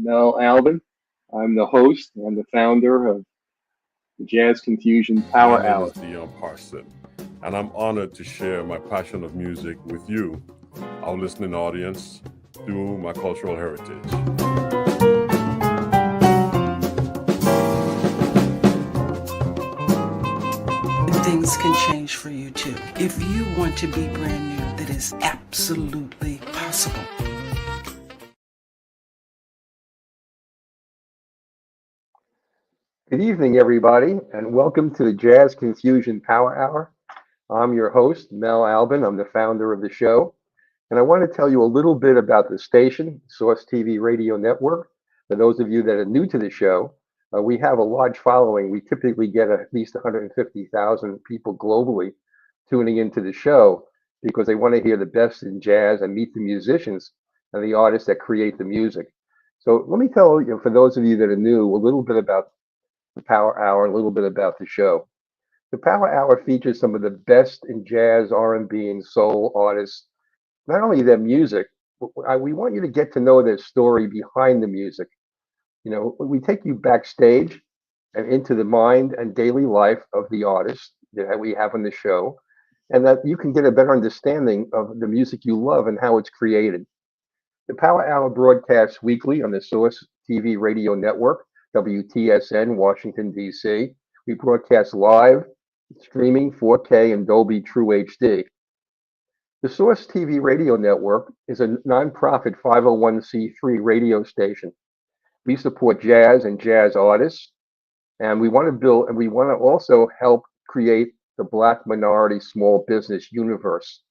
Mel Albin. I'm the host and the founder of the Jazz Confusion My Power name Hour. is Dion Parson, and I'm honored to share my passion of music with you, our listening audience, through my cultural heritage. Things can change for you too. If you want to be brand new, that is absolutely possible. Good evening, everybody, and welcome to the Jazz Confusion Power Hour. I'm your host, Mel Albin. I'm the founder of the show, and I want to tell you a little bit about the station, Source TV Radio Network. For those of you that are new to the show, we have a large following. We typically get at least 150,000 people globally tuning into the show because they want to hear the best in jazz and meet the musicians and the artists that create the music. So let me tell you, for those of you that are new, a little bit about the Power Hour and a little bit about the show. The Power Hour features some of the best in jazz, R&B, and soul artists. Not only their music, we want you to get to know their story behind the music. You know, we take you backstage and into the mind and daily life of the artist that we have on the show, and that you can get a better understanding of the music you love and how it's created. The Power Hour broadcasts weekly on the Source TV Radio Network, WTSN, Washington, D.C. We broadcast live, streaming 4K and Dolby True HD. The Source TV Radio Network is a nonprofit 501c3 radio station. We support jazz and jazz artists, and we want to also help create the Black minority small business universe.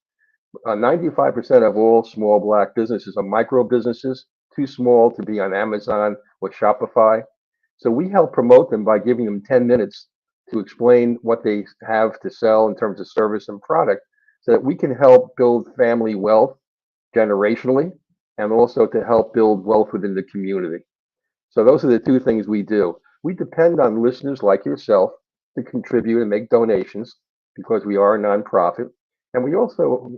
95% of all small Black businesses are micro businesses, too small to be on Amazon or Shopify. So we help promote them by giving them 10 minutes to explain what they have to sell in terms of service and product so that we can help build family wealth generationally and also to help build wealth within the community. So those are the two things we do. We depend on listeners like yourself to contribute and make donations because we are a nonprofit. And we also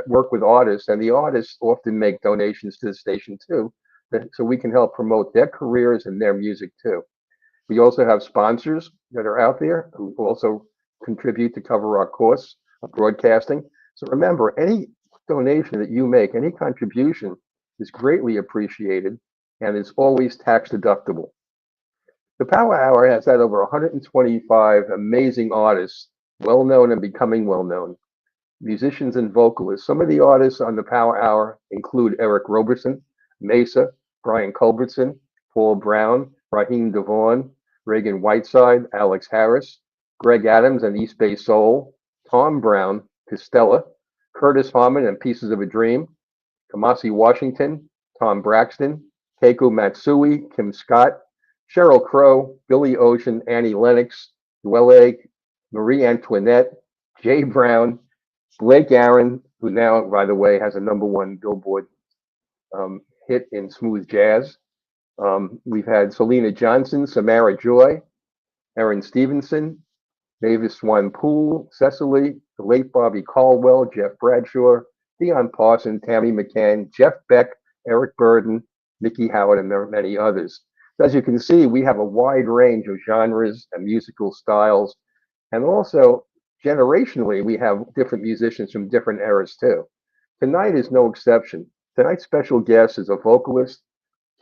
work with artists, and the artists often make donations to the station too, so we can help promote their careers and their music too. We also have sponsors that are out there who also contribute to cover our costs of broadcasting. So remember, any donation that you make, any contribution is greatly appreciated and is always tax deductible. The Power Hour has had over 125 amazing artists, well known and becoming well known, musicians and vocalists. Some of the artists on the Power Hour include Eric Roberson, Mesa, Brian Culbertson, Paul Brown, Raheem Devon, Reagan Whiteside, Alex Harris, Greg Adams and East Bay Soul, Tom Brown, Costello, Curtis Harmon and Pieces of a Dream, Kamasi Washington, Tom Braxton, Keiko Matsui, Kim Scott, Sheryl Crow, Billy Ocean, Annie Lennox, Dwelle, Marie Antoinette, Jay Brown, Blake Aaron, who now, by the way, has a #1 Billboard hit in smooth jazz. We've had Selena Johnson, Samara Joy, Erin Stevenson, Mavis Swan Poole, Cecily, the late Bobby Caldwell, Jeff Bradshaw, Dion Parson, Tammi McCann, Jeff Beck, Eric Burden, Mickey Howard, and there are many others. So as you can see, we have a wide range of genres and musical styles, and also generationally, we have different musicians from different eras too. Tonight is no exception. Tonight's special guest is a vocalist,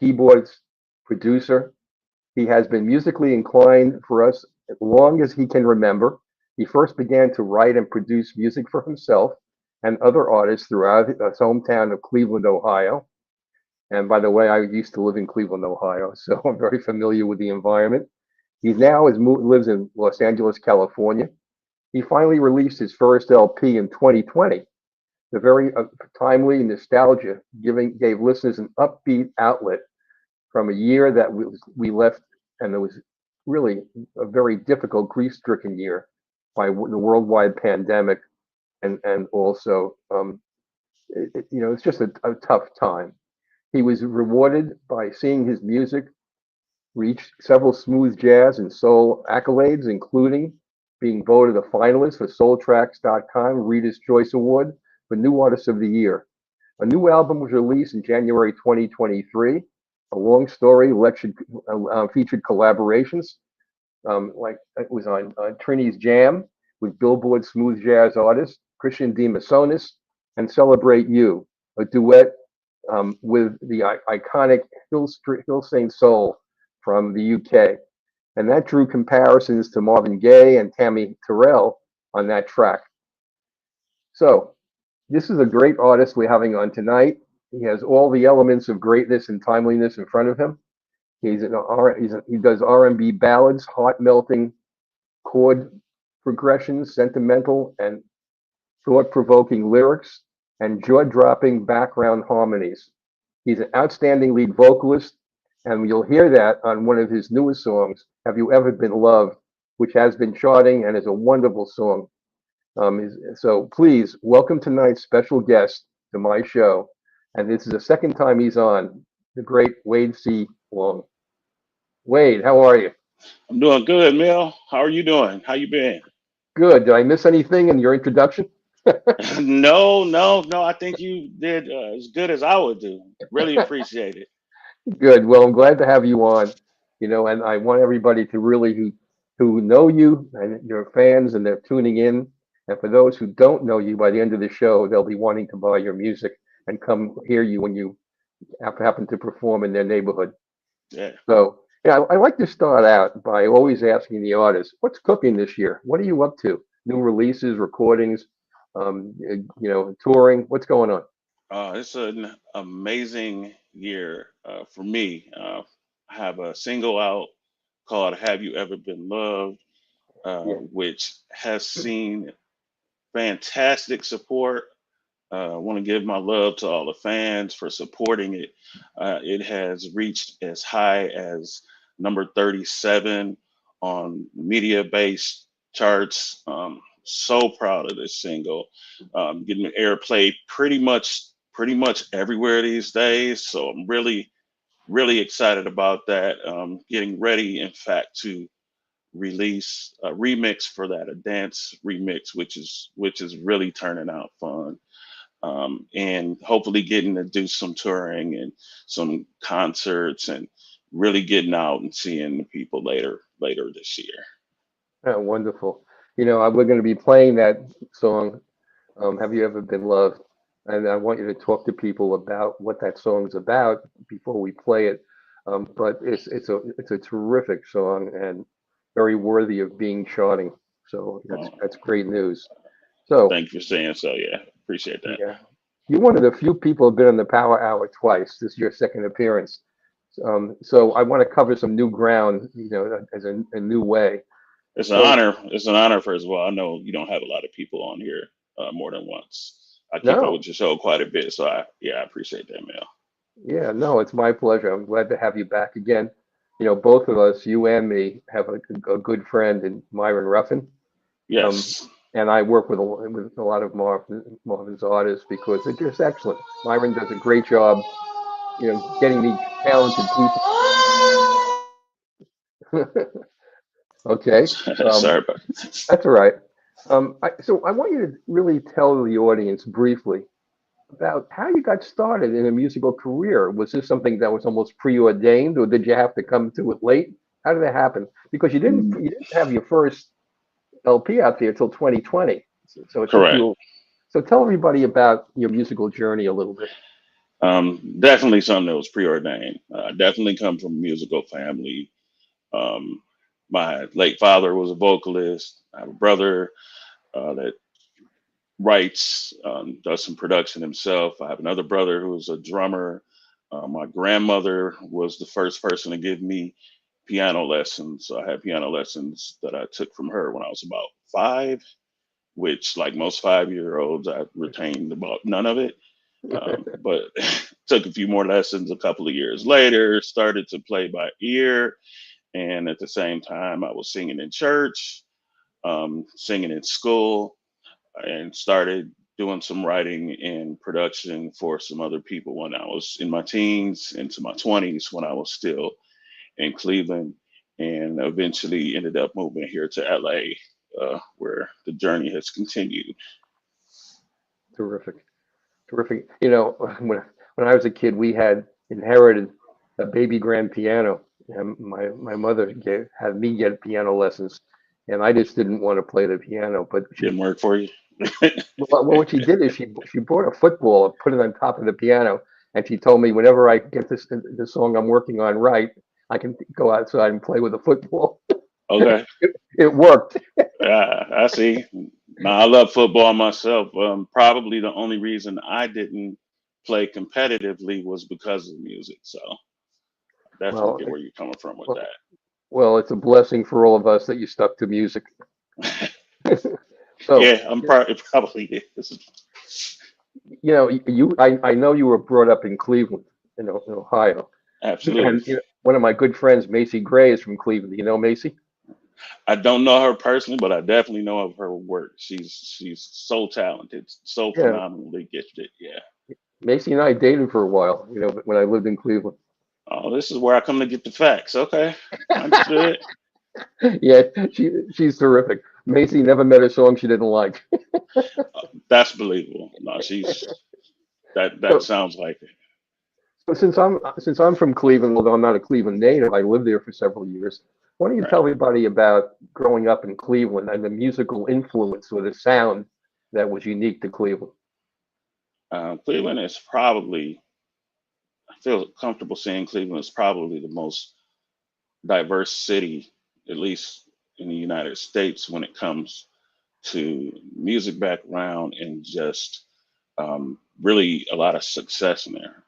keyboardist, producer. He has been musically inclined for us as long as he can remember. He first began to write and produce music for himself and other artists throughout his hometown of Cleveland, Ohio. And by the way, I used to live in Cleveland, Ohio, so I'm very familiar with the environment. He now lives in Los Angeles, California. He finally released his first LP in 2020. The very timely nostalgia gave listeners an upbeat outlet from a year that we left, and it was really a very difficult, grief-stricken year by the worldwide pandemic, and also, it's just a tough time. He was rewarded by seeing his music reach several smooth jazz and soul accolades, including being voted a finalist for Soultracks.com Reader's Choice Award for New Artist of the Year. A new album was released in January 2023, a long story, featured collaborations. Like it was on Trini's Jam with Billboard Smooth Jazz artist Christian de Mesones, and Celebrate You, a duet with the iconic Hil St Soul from the UK. And that drew comparisons to Marvin Gaye and Tammi Terrelle on that track. So this is a great artist we're having on tonight. He has all the elements of greatness and timeliness in front of him. He does R&B ballads, heart-melting chord progressions, sentimental and thought-provoking lyrics, and jaw-dropping background harmonies. He's an outstanding lead vocalist, and you'll hear that on one of his newest songs, Have You Ever Been Loved, which has been charting and is a wonderful song. So please welcome tonight's special guest to my show. And this is the second time he's on, the great Wade C. Long. Wade, how are you? I'm doing good, Mel. How are you doing? How you been? Good. Did I miss anything in your introduction? No. I think you did as good as I would do. Really appreciate it. Good. Well, I'm glad to have you on. And I want everybody to really who know you and your fans, and they're tuning in. And for those who don't know you, by the end of the show, they'll be wanting to buy your music and come hear you when you happen to perform in their neighborhood. Yeah. So, yeah, I like to start out by always asking the artist, what's cooking this year? What are you up to? New releases, recordings, touring? What's going on? It's an amazing year for me. I have a single out called Have You Ever Been Loved, which has seen fantastic support. I want to give my love to all the fans for supporting it. It has reached as high as number 37 on media-based charts. So proud of this single. Getting airplay pretty much everywhere these days. So I'm really, really excited about that. Getting ready, in fact, to release a remix for that, a dance remix, which is really turning out fun. And hopefully getting to do some touring and some concerts and really getting out and seeing the people later this year. Oh, wonderful. We're going to be playing that song, Have You Ever Been Loved? And I want you to talk to people about what that song's about before we play it. But it's a terrific song and very worthy of being charting. So that's great news. So thank you for saying so. Yeah, appreciate that. Yeah, you're one of the few people who've been on the Power Hour twice. This is your second appearance. So I want to cover some new ground, as a new way. It's an honor. It's an honor, first of all. I know you don't have a lot of people on here more than once. I keep up with your show quite a bit, so I appreciate that, Mel. Yeah, no, it's my pleasure. I'm glad to have you back again. Both of us, you and me, have a good friend in Marvin. Yes. And I work with a lot of Marvin's artists because they're just excellent. Marvin does a great job, getting me talented people. Okay. Sorry about that. That's all right. So I want you to really tell the audience briefly about how you got started in a musical career. Was this something that was almost preordained, or did you have to come to it late? How did that happen? Because you didn't have your first LP out there until 2020. So it's correct. So tell everybody about your musical journey a little bit. Definitely something that was preordained. Definitely come from a musical family. My late father was a vocalist. I have a brother that writes, does some production himself. I have another brother who's a drummer. My grandmother was the first person to give me piano lessons. So I had piano lessons that I took from her when I was about 5, which, like most 5-year-olds, I retained about none of it. But took a few more lessons a couple of years later, started to play by ear. And at the same time, I was singing in church, singing in school, and started doing some writing and production for some other people when I was in my teens, into my 20s, when I was still in Cleveland, and eventually ended up moving here to LA, where the journey has continued. Terrific. When I was a kid, we had inherited a baby grand piano, and my mother had me get piano lessons, and I just didn't want to play the piano. But Didn't work for you. well, what she did is she brought a football and put it on top of the piano, and she told me whenever I get the song I'm working on right, I can go outside and play with a football. Okay. It worked. Yeah, I see. Now I love football myself. Probably the only reason I didn't play competitively was because of music. So definitely Well, get where you're coming from with well, well, it's a blessing for all of us that you stuck to music. that. So, Yeah, it probably is. I know you were brought up in Cleveland, in Ohio, Absolutely. and one of my good friends, Macy Gray, is from Cleveland. You know Macy? I don't know her personally, but I definitely know of her work. She's so talented, so Yeah, phenomenally gifted. Yeah. Macy and I dated for a while, when I lived in Cleveland. Oh, this is where I come to get the facts. Okay. Understood. Yeah, she's terrific. Macy never met a song she didn't like. That's believable. No, that So, sounds like it. so since I'm from Cleveland, although I'm not a Cleveland native, I lived there for several years. Why don't you Right. tell everybody about growing up in Cleveland and the musical influence or the sound that was unique to Cleveland? Cleveland is probably, I feel comfortable saying Cleveland is probably the most diverse city, at least in the United States, when it comes to music background and just really a lot of success in there.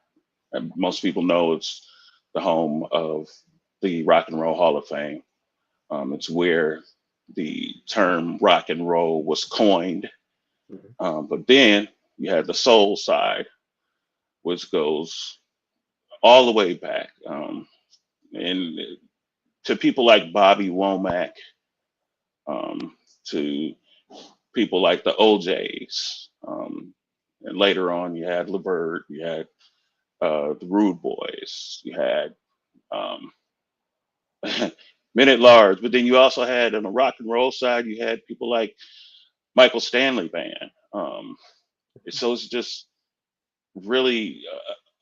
And most people know it's the home of the Rock and Roll Hall of Fame. It's where the term rock and roll was coined. Mhm. But then you had the soul side, which goes all the way back. And to people like Bobby Womack, to people like the OJs. And later on, you had LeVert, you had the Rude Boys, you had um, Men at Large, but then you also had on the rock and roll side, you had people like Michael Stanley Band. So it's just really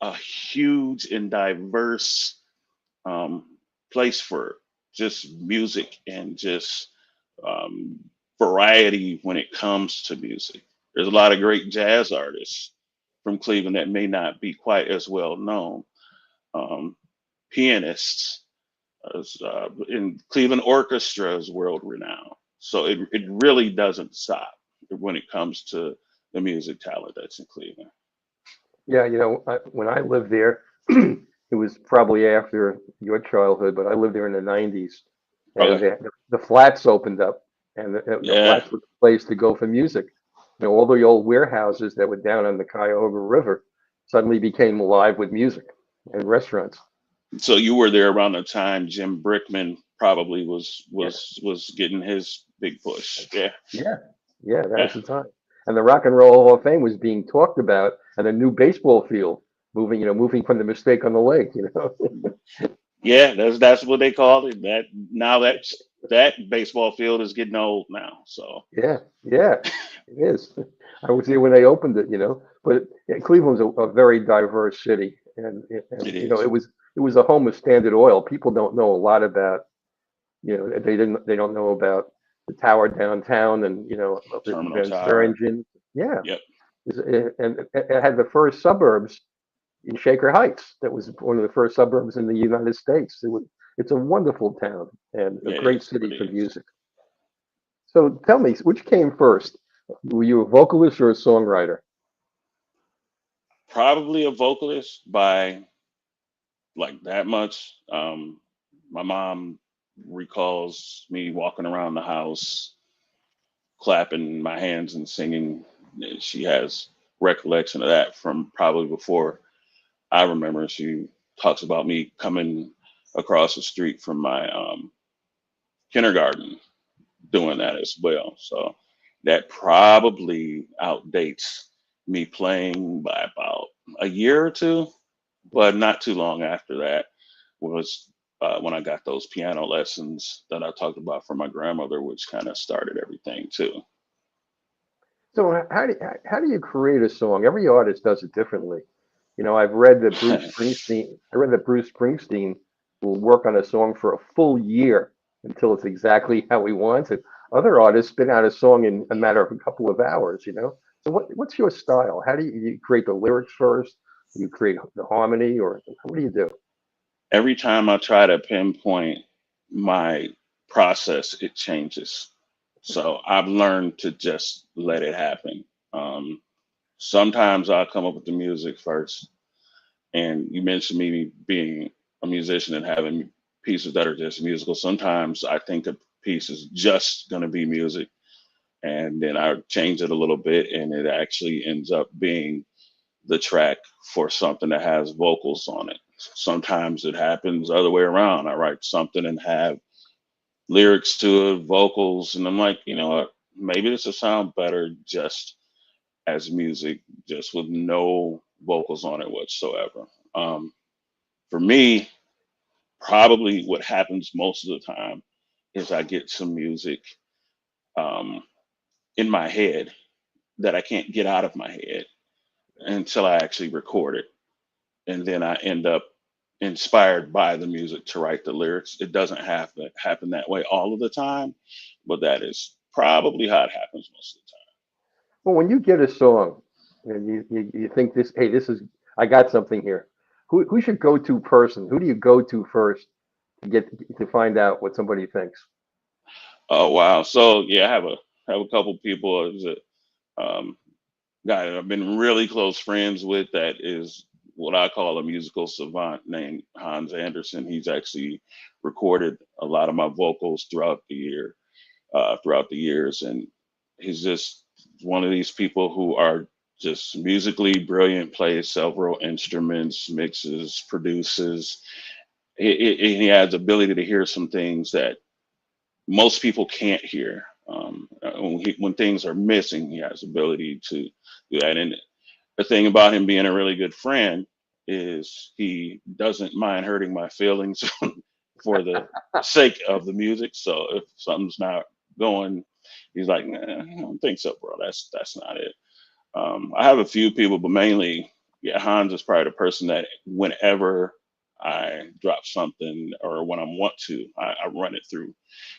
a huge and diverse um, place for just music and just um, variety when it comes to music. There's a lot of great jazz artists from Cleveland that may not be quite as well known. Um, Pianists in Cleveland Orchestra is world renowned. So it really doesn't stop when it comes to the music talent that's in Cleveland. Yeah, when I lived there, it was probably after your childhood, but I lived there in the 90s, and Okay. the flats opened up, and the Yeah. flats were the place to go for music. All the old warehouses that were down on the Cuyahoga River suddenly became alive with music and restaurants. So you were there around the time Jim Brickman probably was Yeah, was getting his big push. Yeah. yeah, yeah, that was Yeah. the time. And the Rock and Roll Hall of Fame was being talked about, and a new baseball field moving from the mistake on the lake. Yeah, that's what they call it. That now that baseball field is getting old now. So Yeah, yeah, it is. I was there when they opened it. But yeah, Cleveland's a very diverse city, and it is. it was a home of Standard Oil. People don't know a lot about, they don't know about the tower downtown and of the Terminal Van Tower. Sterringen. Yeah, Yep. and it had the first suburbs in Shaker Heights. That was one of the first suburbs in the United States. It's a wonderful town and a Yeah, it great is. city It for is. music. So tell me, which came first? Were you a vocalist or a songwriter? Probably a vocalist by like that much. My mom recalls me walking around the house, clapping my hands and singing. She has recollection of that from probably before I remember. She talks about me coming across the street from my kindergarten doing that as well. So that probably outdates me playing by about a year or two, but not too long after that was when I got those piano lessons that I talked about from my grandmother, which kind of started everything too. So how do you create a song? Every artist does it differently. You know, I've read that Bruce Springsteen will work on a song for a full year until it's exactly how he wants it. Other artists spin out a song in a matter of a couple of hours, you know? So what's your style? How do you create the lyrics first? Do you create the harmony, or what do you do? Every time I try to pinpoint my process, it changes. So I've learned to just let it happen. Sometimes I'll come up with the music first. And you mentioned me being a musician and having pieces that are just musical. Sometimes I think a piece is just going to be music. And then I change it a little bit, and it actually ends up being the track for something that has vocals on it. Sometimes it happens the other way around. I write something and have lyrics to it, vocals, and I'm like, you know what? Maybe this will sound better just as music, just with no vocals on it whatsoever. For me, probably what happens most of the time is I get some music in my head that I can't get out of my head until I actually record it. And then I end up inspired by the music to write the lyrics. It doesn't have to happen that way all of the time, but that is probably how it happens most of the time. Well, when you get a song and you think this, hey, I got something here. Who's your go-to person? Who do you go to first to find out what somebody thinks? Oh wow! So yeah, I have a couple people. There's a guy that I've been really close friends with that is what I call a musical savant named Hans Anderson. He's actually recorded a lot of my vocals throughout the years, and he's just one of these people who are just musically brilliant, plays several instruments, mixes, produces. He has the ability to hear some things that most people can't hear. When things are missing, he has the ability to do that. And the thing about him being a really good friend is he doesn't mind hurting my feelings for the sake of the music. So if something's not going, he's like, nah, I don't think so, bro. That's not it. I have a few people, but mainly, yeah, Hans is probably the person that whenever I drop something or when I want to, I run it through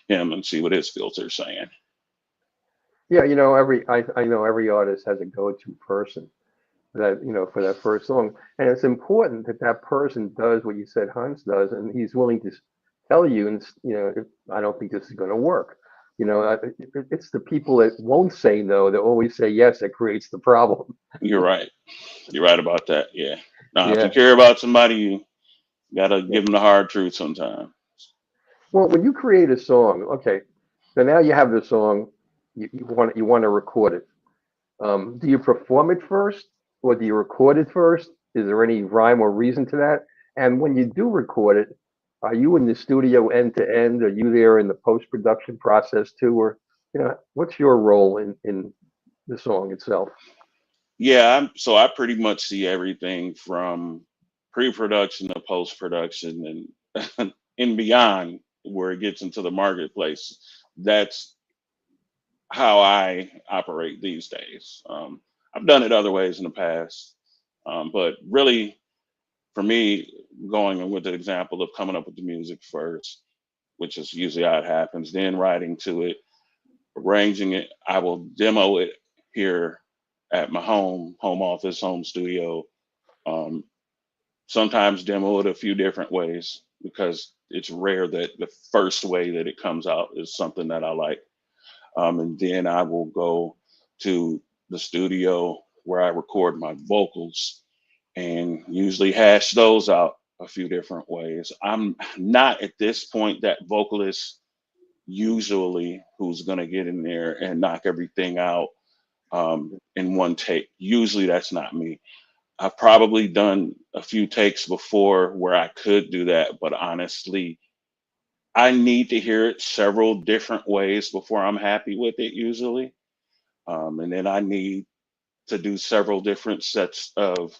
him and see what his filter's saying. Yeah, you know, I know every artist has a go-to person that, you know, for that first song, and it's important that that person does what you said Hans does, and he's willing to tell you, and you know, I don't think this is going to work. You know, it's the people that won't say no that always say yes that creates the problem. You're right. You're right about that. Yeah. Now, if Yeah. you care about somebody, you gotta Yeah. give them the hard truth sometimes. Well, when you create a song, okay, so now you have the song, you want to record it. Do you perform it first, or do you record it first? Is there any rhyme or reason to that? And when you do record it, are you in the studio end to end? Are you there in the post-production process too? Or, you know, what's your role in the song itself? Yeah. So I pretty much see everything from pre-production to post-production and and beyond where it gets into the marketplace. That's how I operate these days. I've done it other ways in the past, but really, for me, going with the example of coming up with the music first, which is usually how it happens, then writing to it, arranging it. I will demo it here at my home office, home studio. Um, Sometimes demo it a few different ways because it's rare that the first way that it comes out is something that I like. And then I will go to the studio where I record my vocals and usually hash those out a few different ways. I'm not at this point that vocalist usually who's going to get in there and knock everything out in one take. Usually that's not me. I've probably done a few takes before where I could do that, but honestly, I need to hear it several different ways before I'm happy with it usually. And then I need to do several different sets of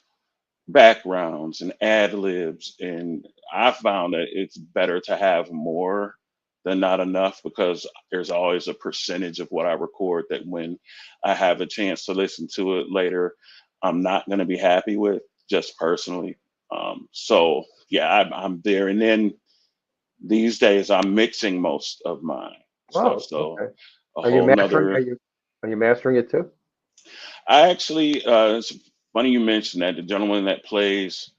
backgrounds and ad libs. And I found that it's better to have more than not enough because there's always a percentage of what I record that when I have a chance to listen to it later, I'm not going to be happy with. just personally. So yeah, I'm there. And then these days I'm mixing most of my Oh, stuff. So okay. a Are you whole mastering? nother, Are you mastering it too? I actually, it's funny you mentioned that. The gentleman that plays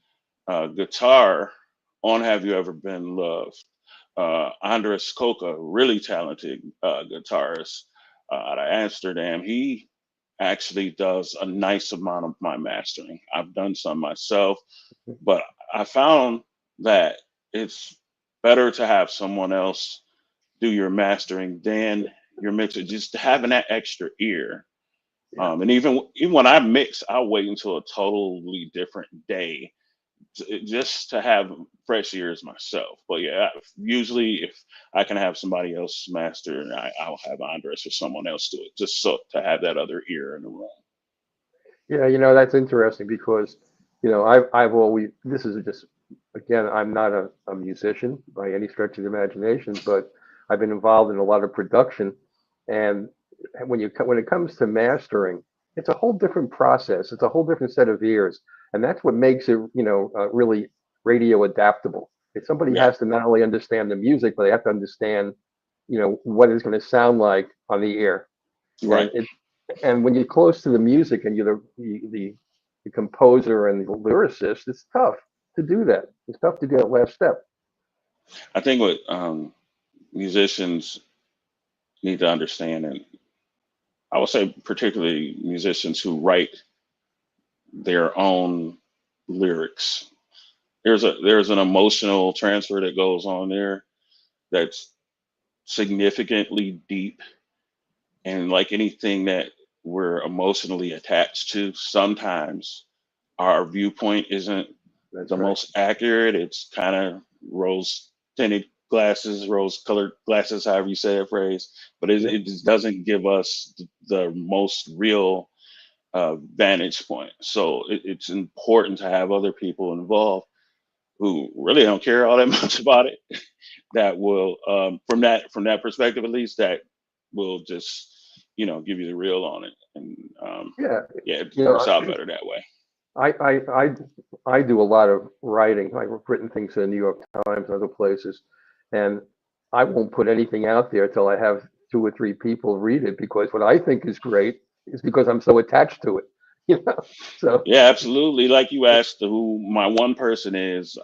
guitar on Have You Ever Been Loved, Andres Coca, really talented guitarist out of Amsterdam. He actually does a nice amount of my mastering. I've done some myself, but I found that it's better to have someone else do your mastering than your mixer, just having that extra ear. Yeah. And even when I mix, I'll wait until a totally different day just to have fresh ears myself. But yeah, usually if I can have somebody else master, I'll have Andres or someone else do it, just so to have that other ear in the room. Yeah, that's interesting because, I've always, this is just, again, I'm not a musician by any stretch of the imagination, but I've been involved in a lot of production. And when it comes to mastering, it's a whole different process. It's a whole different set of ears. And that's what makes it, really radio adaptable. If somebody Yeah, has to not only understand the music, but they have to understand, what it's going to sound like on the air. right. And when you're close to the music and you're the composer and the lyricist, it's tough to do that. It's tough to do that last step. I think what musicians need to understand, and I would say particularly musicians who write their own lyrics, there's an emotional transfer that goes on there that's significantly deep, and like anything that we're emotionally attached to, sometimes our viewpoint isn't That's the right. most accurate. It's kind of rose tinted glasses, rose colored glasses, however you say that phrase, but Yeah. it just doesn't give us the most real vantage point. So it's important to have other people involved who really don't care all that much about it. That will, from that perspective at least, that will just give you the real on it, and Yeah. yeah, it You works know, out better that way. I do a lot of writing. I've written things in the New York Times and other places, and I won't put anything out there till I have two or three people read it because what I think is great is because I'm so attached to it. You know, so Yeah, absolutely. Like you asked who my one person is,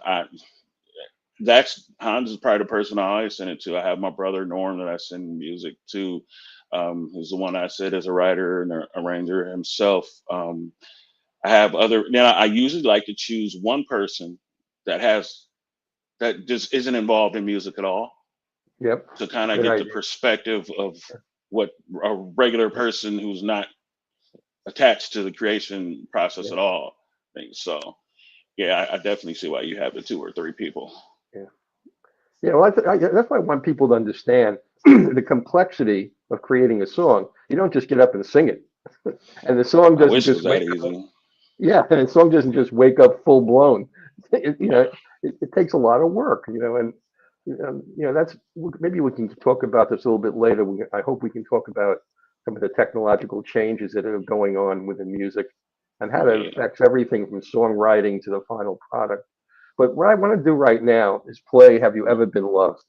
that's Hans is probably the person I always send it to. I have my brother Norm that I send music to. Who's the one I said is a writer and an arranger himself. I have other. Now I usually like to choose one person that just isn't involved in music at all, yep, to kind of good get the idea. perspective of what a regular person who's not attached to the creation process Yeah, at all thinks. So yeah, I definitely see why you have the two or three people. yeah, yeah. Well, that's why I want people to understand the complexity of creating a song. You don't just get up and sing it, and the song I doesn't wish it just was that wake up. easy. Yeah, and the song doesn't just wake up full blown. It takes a lot of work, and that's maybe we can talk about this a little bit later. I hope we can talk about some of the technological changes that are going on within music and how Oh that yeah. affects everything from songwriting to the final product. But what I want to do right now is play "Have You Ever Been Loved."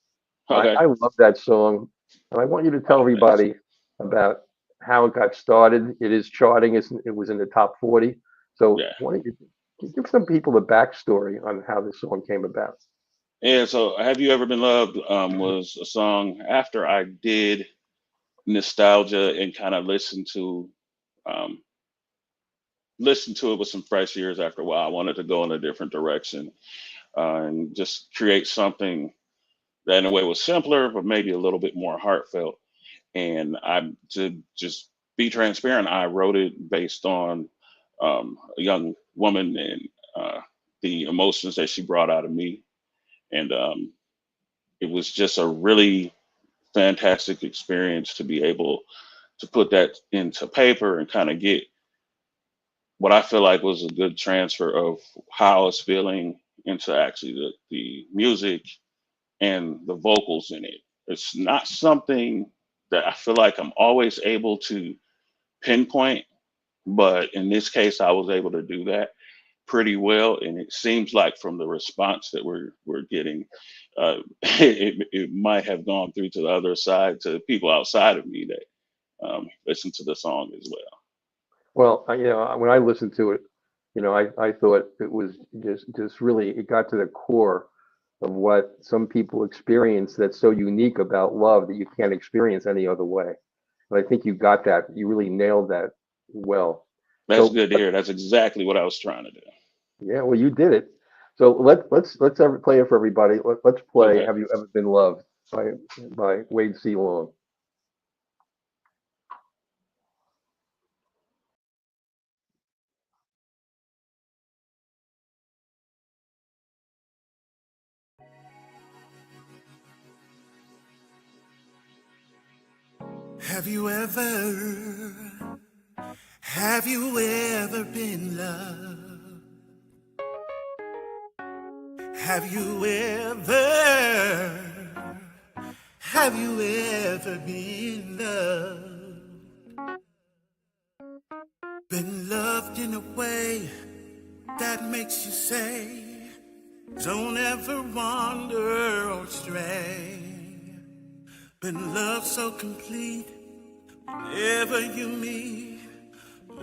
Okay. I love that song, and I want you to tell Oh, thanks. everybody about how it got started. It is charting. It was in the top 40. So Yeah. why don't you give some people the backstory on how this song came about? Yeah. So, Have You Ever Been Loved was a song after I did Nostalgia and kind of um, listened to it with some fresh ears after a while. I wanted to go in a different direction and just create something that in a way was simpler, but maybe a little bit more heartfelt. And to just be transparent, I wrote it based on a young woman and the emotions that she brought out of me. And it was just a really fantastic experience to be able to put that into paper and kind of get what I feel like was a good transfer of how I was feeling into actually the music and the vocals in it. It's not something that I feel like I'm always able to pinpoint, but in this case, I was able to do that. pretty well, and it seems like from the response that we're getting, it might have gone through to the other side, to people outside of me that listen to the song as well. Well, when I listened to it, I thought it was just really, it got to the core of what some people experience that's so unique about love that you can't experience any other way. And I think you got that. You really nailed that well. That's good to hear. That's exactly what I was trying to do. Yeah, well, you did it. So let's play it for everybody. Let's play Okay. "Have You Ever Been Loved" by Wade C. Long. Have you ever been loved? Have you ever been loved? Been loved in a way that makes you say, don't ever wander or stray. Been loved so complete, whenever you meet,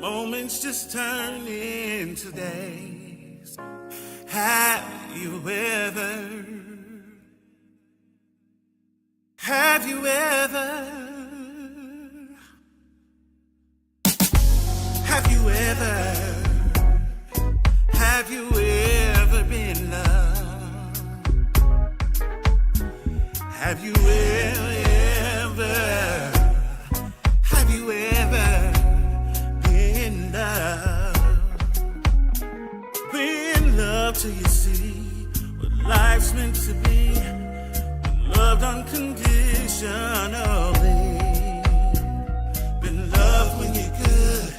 moments just turn into days. Have you ever been loved? Have you ever been loved? Been loved till you see what life's meant to be, loved unconditionally. Been loved when you're good,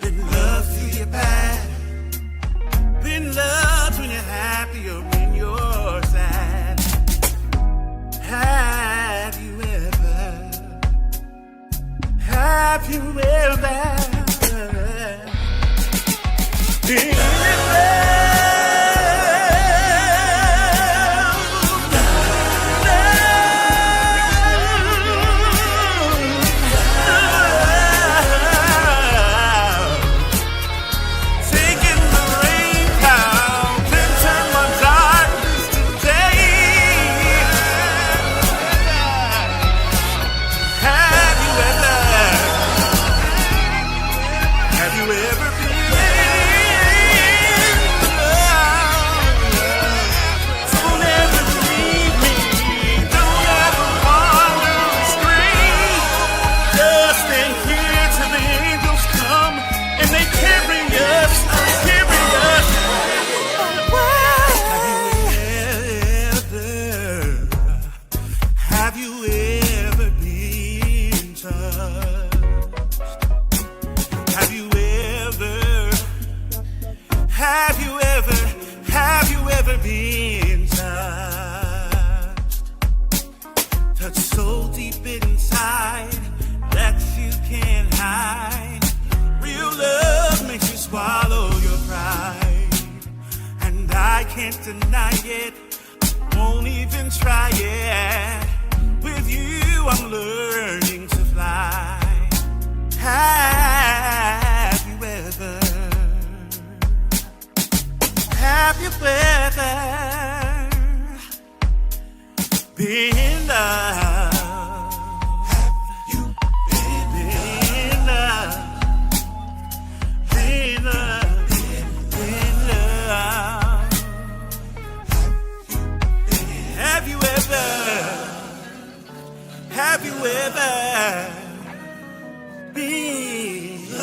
been loved through your bad, been loved when you're happy or when you're sad. Have you ever been in love? Can't deny it, won't even try it. With you I'm learning to fly. Have you ever been loved? Have you been loved? Been loved? Been loved? Have you ever been loved?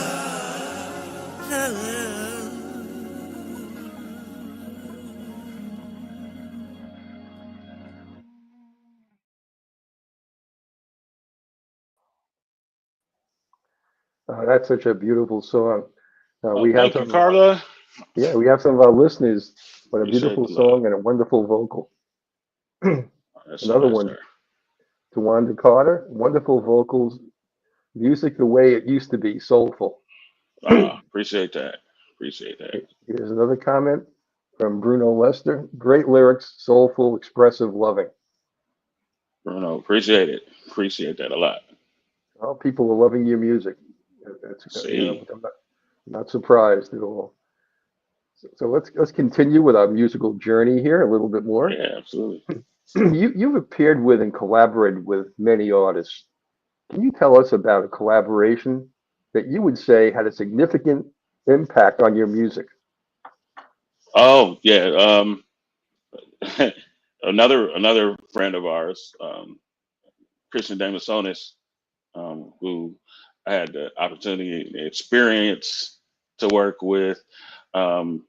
That's such a beautiful song. We have Thank you, Carla. Yeah, we have some of our listeners. What a Appreciate beautiful the song love. and a wonderful vocal. That's Another nice one, there. Tawanda Carter, wonderful vocals, music the way it used to be, soulful. Appreciate that. Appreciate that. Here's another comment from Bruno Lester. Great lyrics, soulful, expressive, loving. Bruno, appreciate it. Appreciate that a lot. Well, people are loving your music. That's, you know, See, I'm not surprised at all. So let's continue with our musical journey here a little bit more. yeah, absolutely. You've appeared with and collaborated with many artists. Can you tell us about a collaboration that you would say had a significant impact on your music? Oh yeah, another friend of ours, Christian de Mesones, who I had the opportunity and experience to work with. On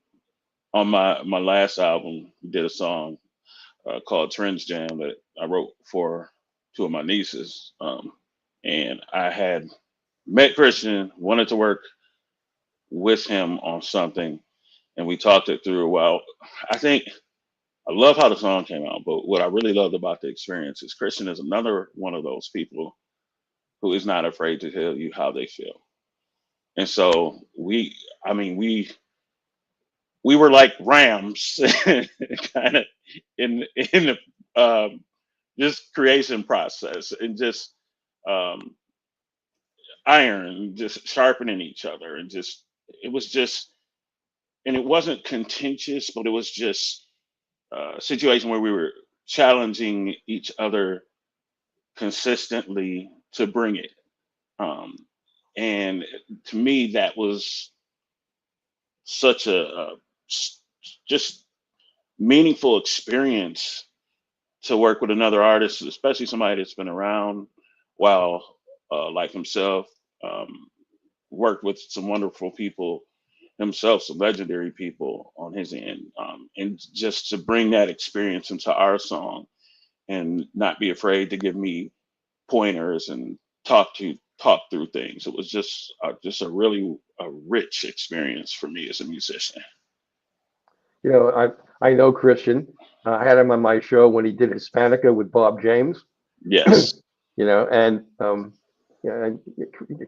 my last album, we did a song called Trin's Jam that I wrote for two of my nieces. And I had met Christian, wanted to work with him on something, and we talked it through. Well, I love how the song came out, but what I really loved about the experience is Christian is another one of those people who is not afraid to tell you how they feel. And so we were like rams kind of in the just creation process, and just iron, just sharpening each other, and just it was just, and it wasn't contentious, but it was just a situation where we were challenging each other consistently to bring it. And to me, that was such a just meaningful experience to work with another artist, especially somebody that's been around while, like himself, worked with some wonderful people himself, some legendary people on his end, and just to bring that experience into our song and not be afraid to give me pointers and talk through things. It was just a really rich experience for me as a musician. You know, I know Christian. I had him on my show when he did Hispanica with Bob James. Yes. You know, and yeah, and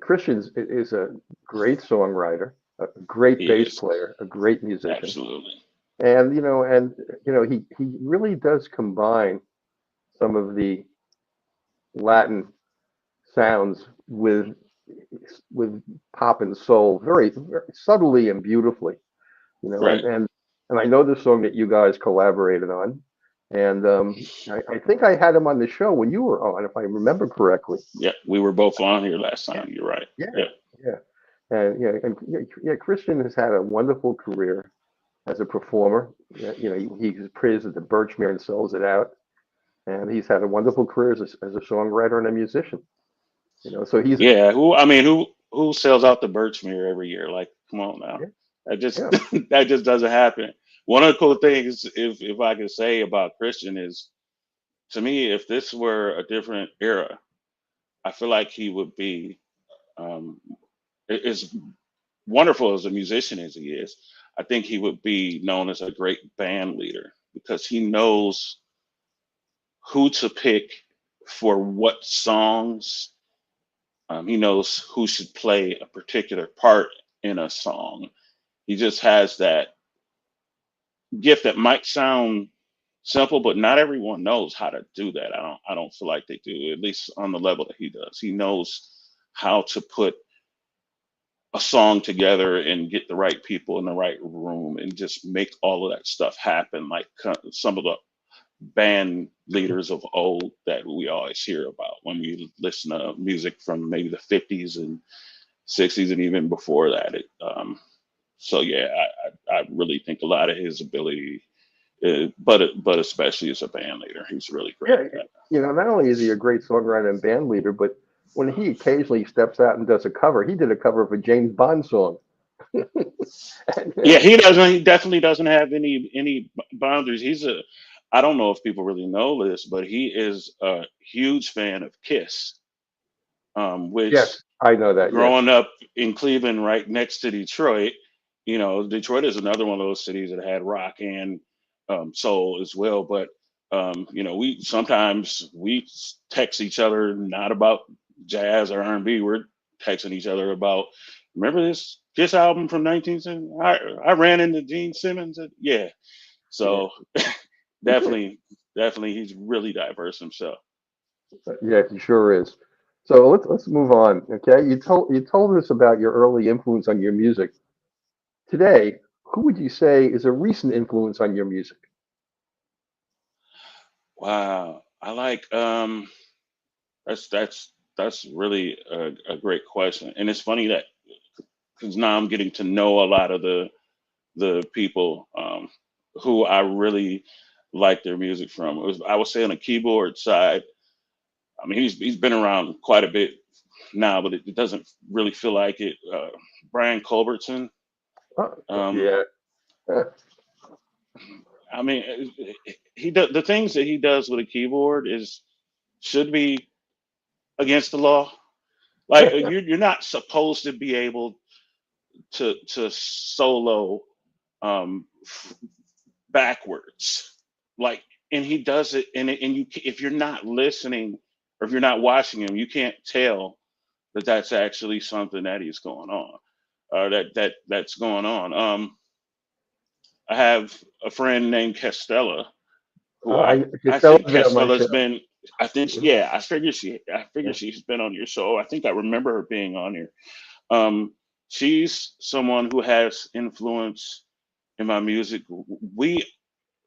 Christian is a great songwriter, a great bass player, a great musician. Absolutely. And he really does combine some of the Latin sounds with pop and soul very, very subtly and beautifully. You know, Right. and I know the song that you guys collaborated on, and I think I had him on the show when you were on, if I remember correctly. Yeah, we were both on here last time. You're right. Yeah. And Christian has had a wonderful career as a performer. You know, he's praised at the Birchmere and sells it out, and he's had a wonderful career as a songwriter and a musician. You know, so he's who sells out the Birchmere every year? Like, come on now. Yeah. That just doesn't happen. One of the cool things, if I could say about Christian, is, to me, if this were a different era, I feel like he would be as wonderful as a musician as he is. I think he would be known as a great band leader, because he knows who to pick for what songs. He knows who should play a particular part in a song. He just has that gift that might sound simple, but not everyone knows how to do that. I don't feel like they do, at least on the level that he does. He knows how to put a song together and get the right people in the right room and just make all of that stuff happen, like some of the band leaders of old that we always hear about when we listen to music from maybe the 50s and 60s and even before that. So yeah, I really think a lot of his ability, but especially as a band leader, he's really great. Yeah, you know, not only is he a great songwriter and band leader, but when he occasionally steps out and does a cover, he did a cover of a James Bond song. Yeah, he definitely doesn't have any boundaries. I don't know if people really know this, but he is a huge fan of Kiss. Which, yes, I know that. Growing up in Cleveland, right next to Detroit, you know, Detroit is another one of those cities that had rock and soul as well. But you know, we sometimes text each other not about jazz or R&B. We're texting each other about remember this Kiss album from 1970? I ran into Gene Simmons. Yeah. So definitely, he's really diverse himself. Yeah, he sure is. So let's move on. Okay, you told us about your early influence on your music. Today, who would you say is a recent influence on your music? Wow. I like that's really a great question. And it's funny that because now I'm getting to know a lot of the people who I really like their music from. I would say on the keyboard side. I mean, he's been around quite a bit now, but it doesn't really feel like it. Brian Culbertson. Oh, Um, yeah. Uh, I mean, he does the things that he does with a keyboard is should be against the law. Like you're not supposed to be able to solo um, backwards. Like, and he does it, and you if you're not listening or if you're not watching him, you can't tell that that's actually something that he's going on, or that's going on. I have a friend named Castella, who I think Giselle's been on my Castella's show. been. I think yeah, I figure she's been on your show. I think I remember her being on here. She's someone who has influence in my music. We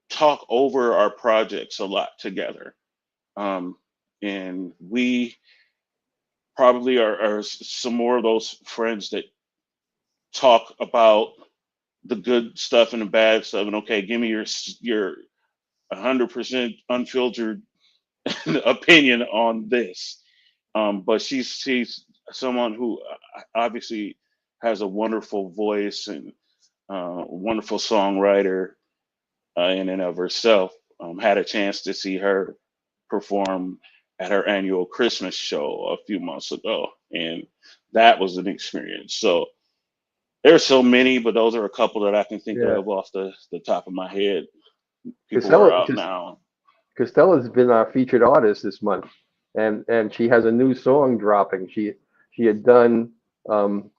talk over our projects a lot together, and we probably are some more of those friends that talk about the good stuff and the bad stuff. And okay, give me your 100% unfiltered opinion on this. But she's someone who obviously has a wonderful voice and wonderful songwriter in and of herself. Had a chance to see her perform at her annual Christmas show a few months ago, and that was an experience. So there's so many, but those are a couple that I can think Yeah, of off the top of my head. People who are Casella, out now. Costella's been our featured artist this month, and she has a new song dropping. She had done um,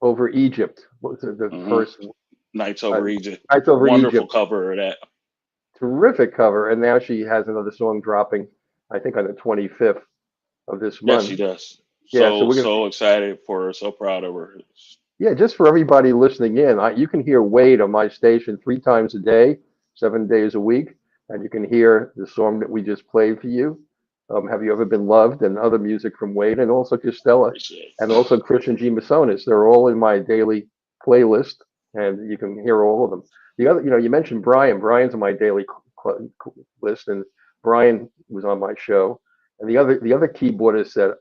over Egypt. What was it, the hmm first Nights uh, Over Egypt. Nights over Wonderful Egypt? cover of that. Terrific cover, and now she has another song dropping. I think on the 25th of this Yes, she month. does. Yeah, so So we're gonna. so excited for her. So proud of her. Yeah, just for everybody listening in, you can hear Wade on my station 3 times a day, 7 days a week, and you can hear the song that we just played for you. Have You Ever Been Loved, and other music from Wade, and also Costella, Appreciate and also Christian de Mesones. They're all in my daily playlist, and you can hear all of them. The other, you mentioned Brian. Brian's on my daily list, and Brian was on my show. And the other keyboardist that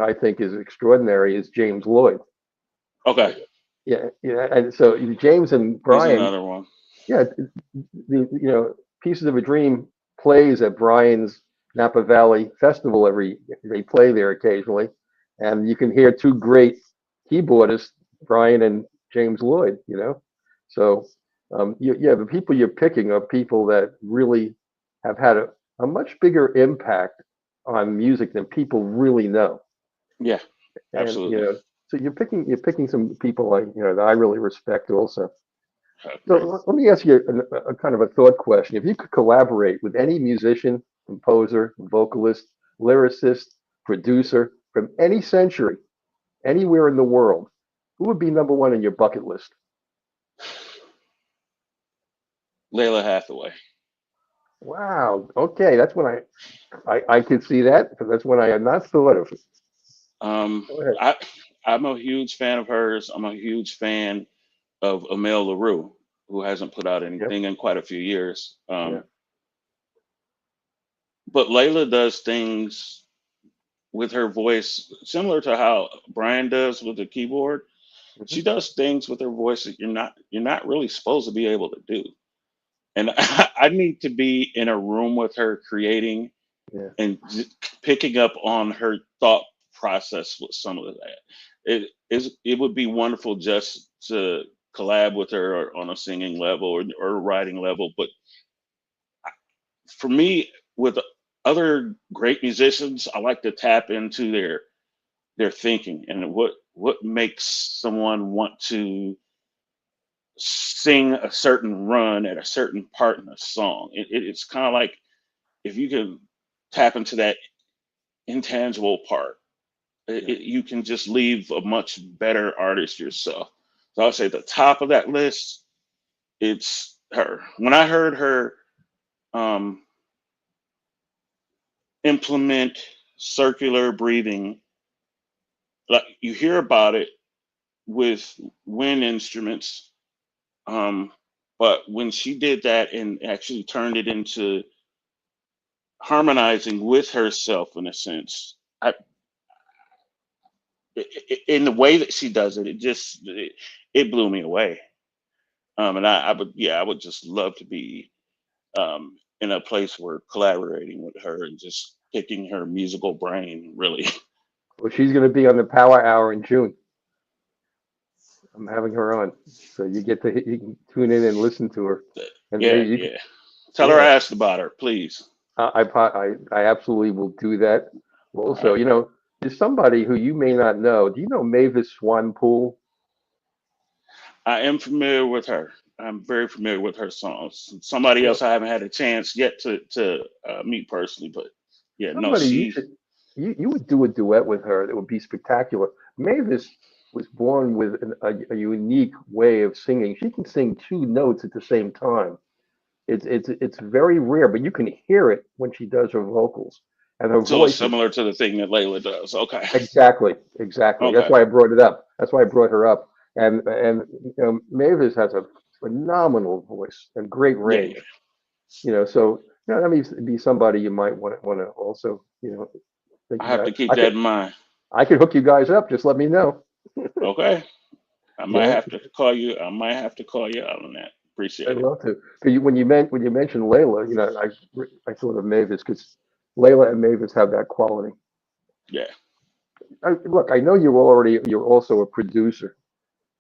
I think is extraordinary is James Lloyd. it. Okay, Yeah, yeah, and so James and he's Brian, another one. yeah, Pieces of a Dream plays at Brian's Napa Valley Festival they play there occasionally, and you can hear two great keyboardists, Brian and James Lloyd. So yeah, the people you're picking are people that really have had a much bigger impact on music than people really know. Yeah, And absolutely. so you're picking some people that I really respect also. So Great. let me ask you a kind of a thought question. If you could collaborate with any musician, composer, vocalist, lyricist, producer from any century, anywhere in the world, who would be number one in your bucket list? Layla Hathaway. Wow. Okay, that's when I could see that, but that's when I had not thought of it. Um, Go ahead. I'm a huge fan of hers. I'm a huge fan of Amel LaRue, who hasn't put out Yep. anything in quite a few years. Yeah. But Layla does things with her voice similar to how Brian does with the keyboard. Hmm. She does things with her voice that you're not really supposed to be able to do. And I need to be in a room with her creating Yeah. and picking up on her thought process with some of that. It would be wonderful just to collab with her on a singing level or writing level. But for me, with other great musicians, I like to tap into their thinking and what makes someone want to sing a certain run at a certain part in a song. It's kind of like if you can tap into that intangible part, you can just leave a much better artist yourself. So I'll say the top of that list, it's her. When I heard her implement circular breathing, like you hear about it with wind instruments, but when she did that and actually turned it into harmonizing with herself in a sense, in the way that she does it, it blew me away. And I would just love to be in a place where collaborating with her and just picking her musical brain, really. Well, she's going to be on the Power Hour in June. I'm having her on, so you can tune in and listen to her. And Tell her I asked about her, please. I absolutely will do that. Also, you know, there's somebody who you may not know. Do you know Mavis Swanpool? I am familiar with her. I'm very familiar with her songs. Somebody else I haven't had a chance yet to meet personally, but yeah, somebody you would do a duet with her that would be spectacular. Mavis was born with a unique way of singing. She can sing two notes at the same time. It's very rare, but you can hear it when she does her vocals. And her so voice it's similar to the thing that Layla does. Okay. Exactly. Okay. That's why I brought it up. That's why I brought her up. And you know, Mavis has a phenomenal voice and great range. Yeah. You know, so you know, that means be somebody you might want to also, you know, think I have about. to keep that in mind. I can hook you guys up. Just let me know. Okay. I might have to call you. I might have to call you out on that. Appreciate it. I'd love to. When you mentioned Layla, you know, I thought of Mavis because Layla and Mavis have that quality. Yeah. Look, I know you're also a producer,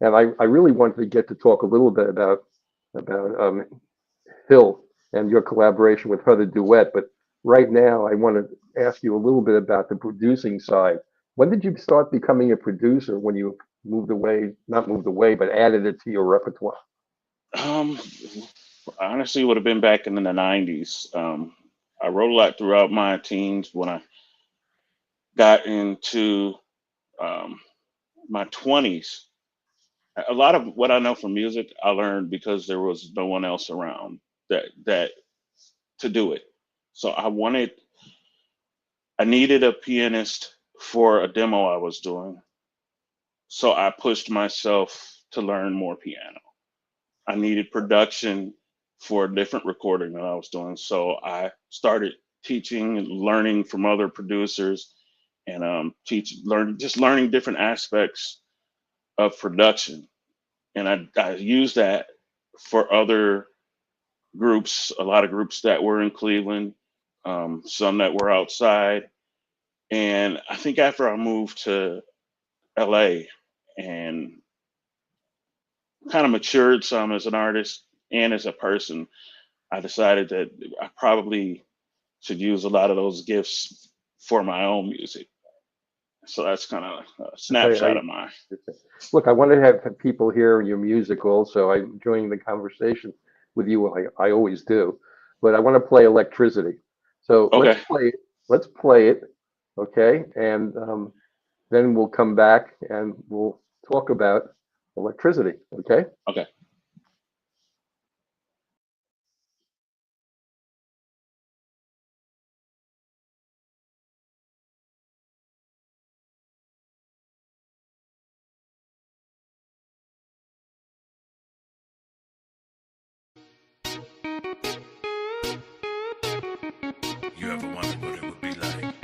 and I really wanted to get to talk a little bit about Hil and your collaboration with her, the duet. But right now, I want to ask you a little bit about the producing side. When did you start becoming a producer? When you not moved away, but added it to your repertoire? Honestly, would have been back in the 90s. I wrote a lot throughout my teens. When I got into my 20s, a lot of what I know from music, I learned because there was no one else around that to do it. So I needed a pianist for a demo I was doing. So I pushed myself to learn more piano. I needed production for a different recording that I was doing. So I started teaching and learning from other producers and learning different aspects of production. And I used that for other groups, a lot of groups that were in Cleveland, some that were outside. And I think after I moved to LA and kind of matured some as an artist and as a person, I decided that I probably should use a lot of those gifts for my own music. So that's kind of a snapshot of mine. Look, I want to have people hear your music also. I'm enjoying the conversation with you. I always do. But I want to play Electricity. So Okay. Let's play it. Okay. And then we'll come back and we'll talk about Electricity. Okay. Okay. You ever wonder what it would be like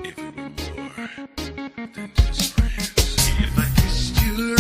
if we were more than just friends? If I kissed you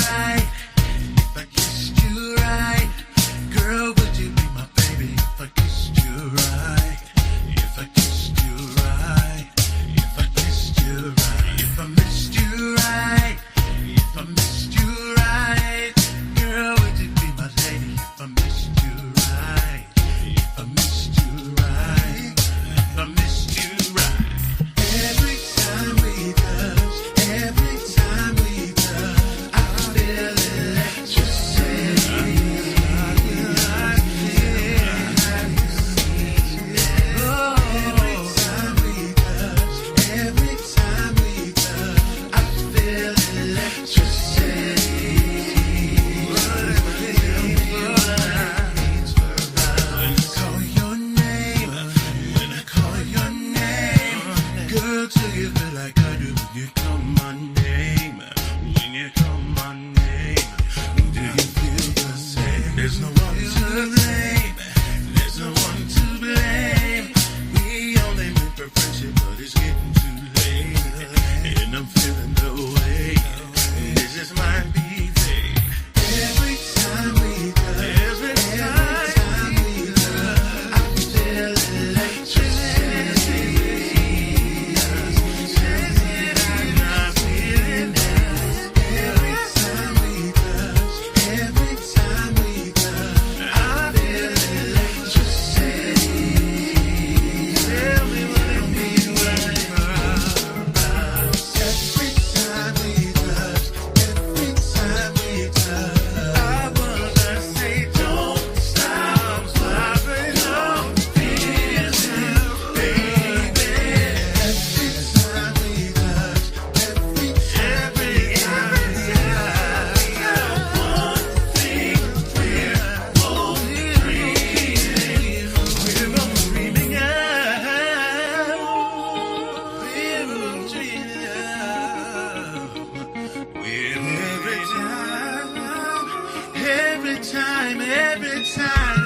time, yeah. Every time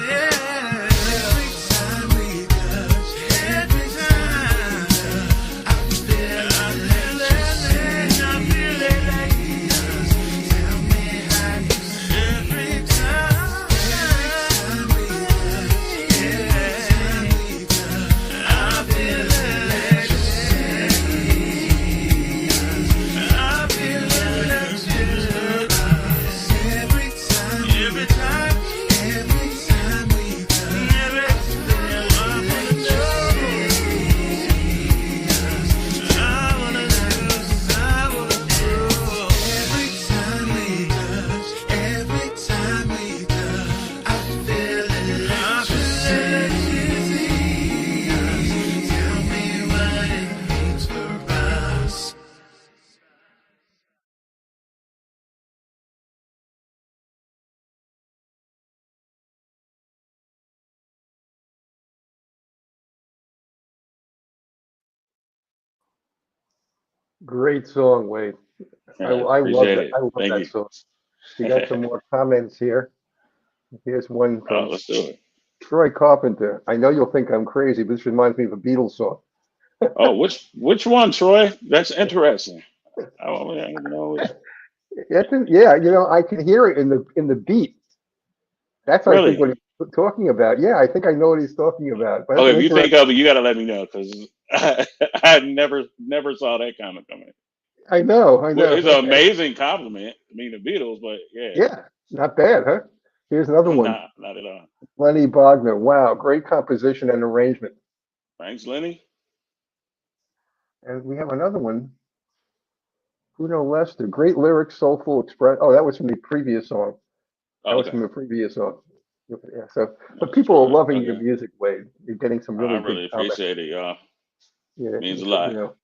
we touch, every time I feel it like this. Tell me how you every time we touch, I feel Great song, Wade. I love Appreciate that. it. I love Thank that you. song. We got some more comments here. Here's one from Let's do it. Troy Carpenter. I know you'll think I'm crazy, but this reminds me of a Beatles song. Oh, which one, Troy? That's interesting. I don't know. Yeah, you know, I can hear it in the beat. That's I think Really? what he's talking about. Yeah, I think I know what he's talking about. But that's Okay, an if you think interesting. of it, you got to let me know because I never saw that comment coming. I know. Well, it's an amazing compliment. I mean, the Beatles, but yeah, Yeah, not bad, huh? Here's another one. not at all. Lenny Bogner. Wow, great composition and arrangement. Thanks, Lenny. And we have another one. Bruno Lester. Great lyrics, soulful express. Oh, that was from the previous song. That was Okay. from the previous song. Yeah. So, but people are loving your Okay. music, Wade. You're getting some really I good really comments. appreciate it, y'all. Yeah, Means a lot. You know.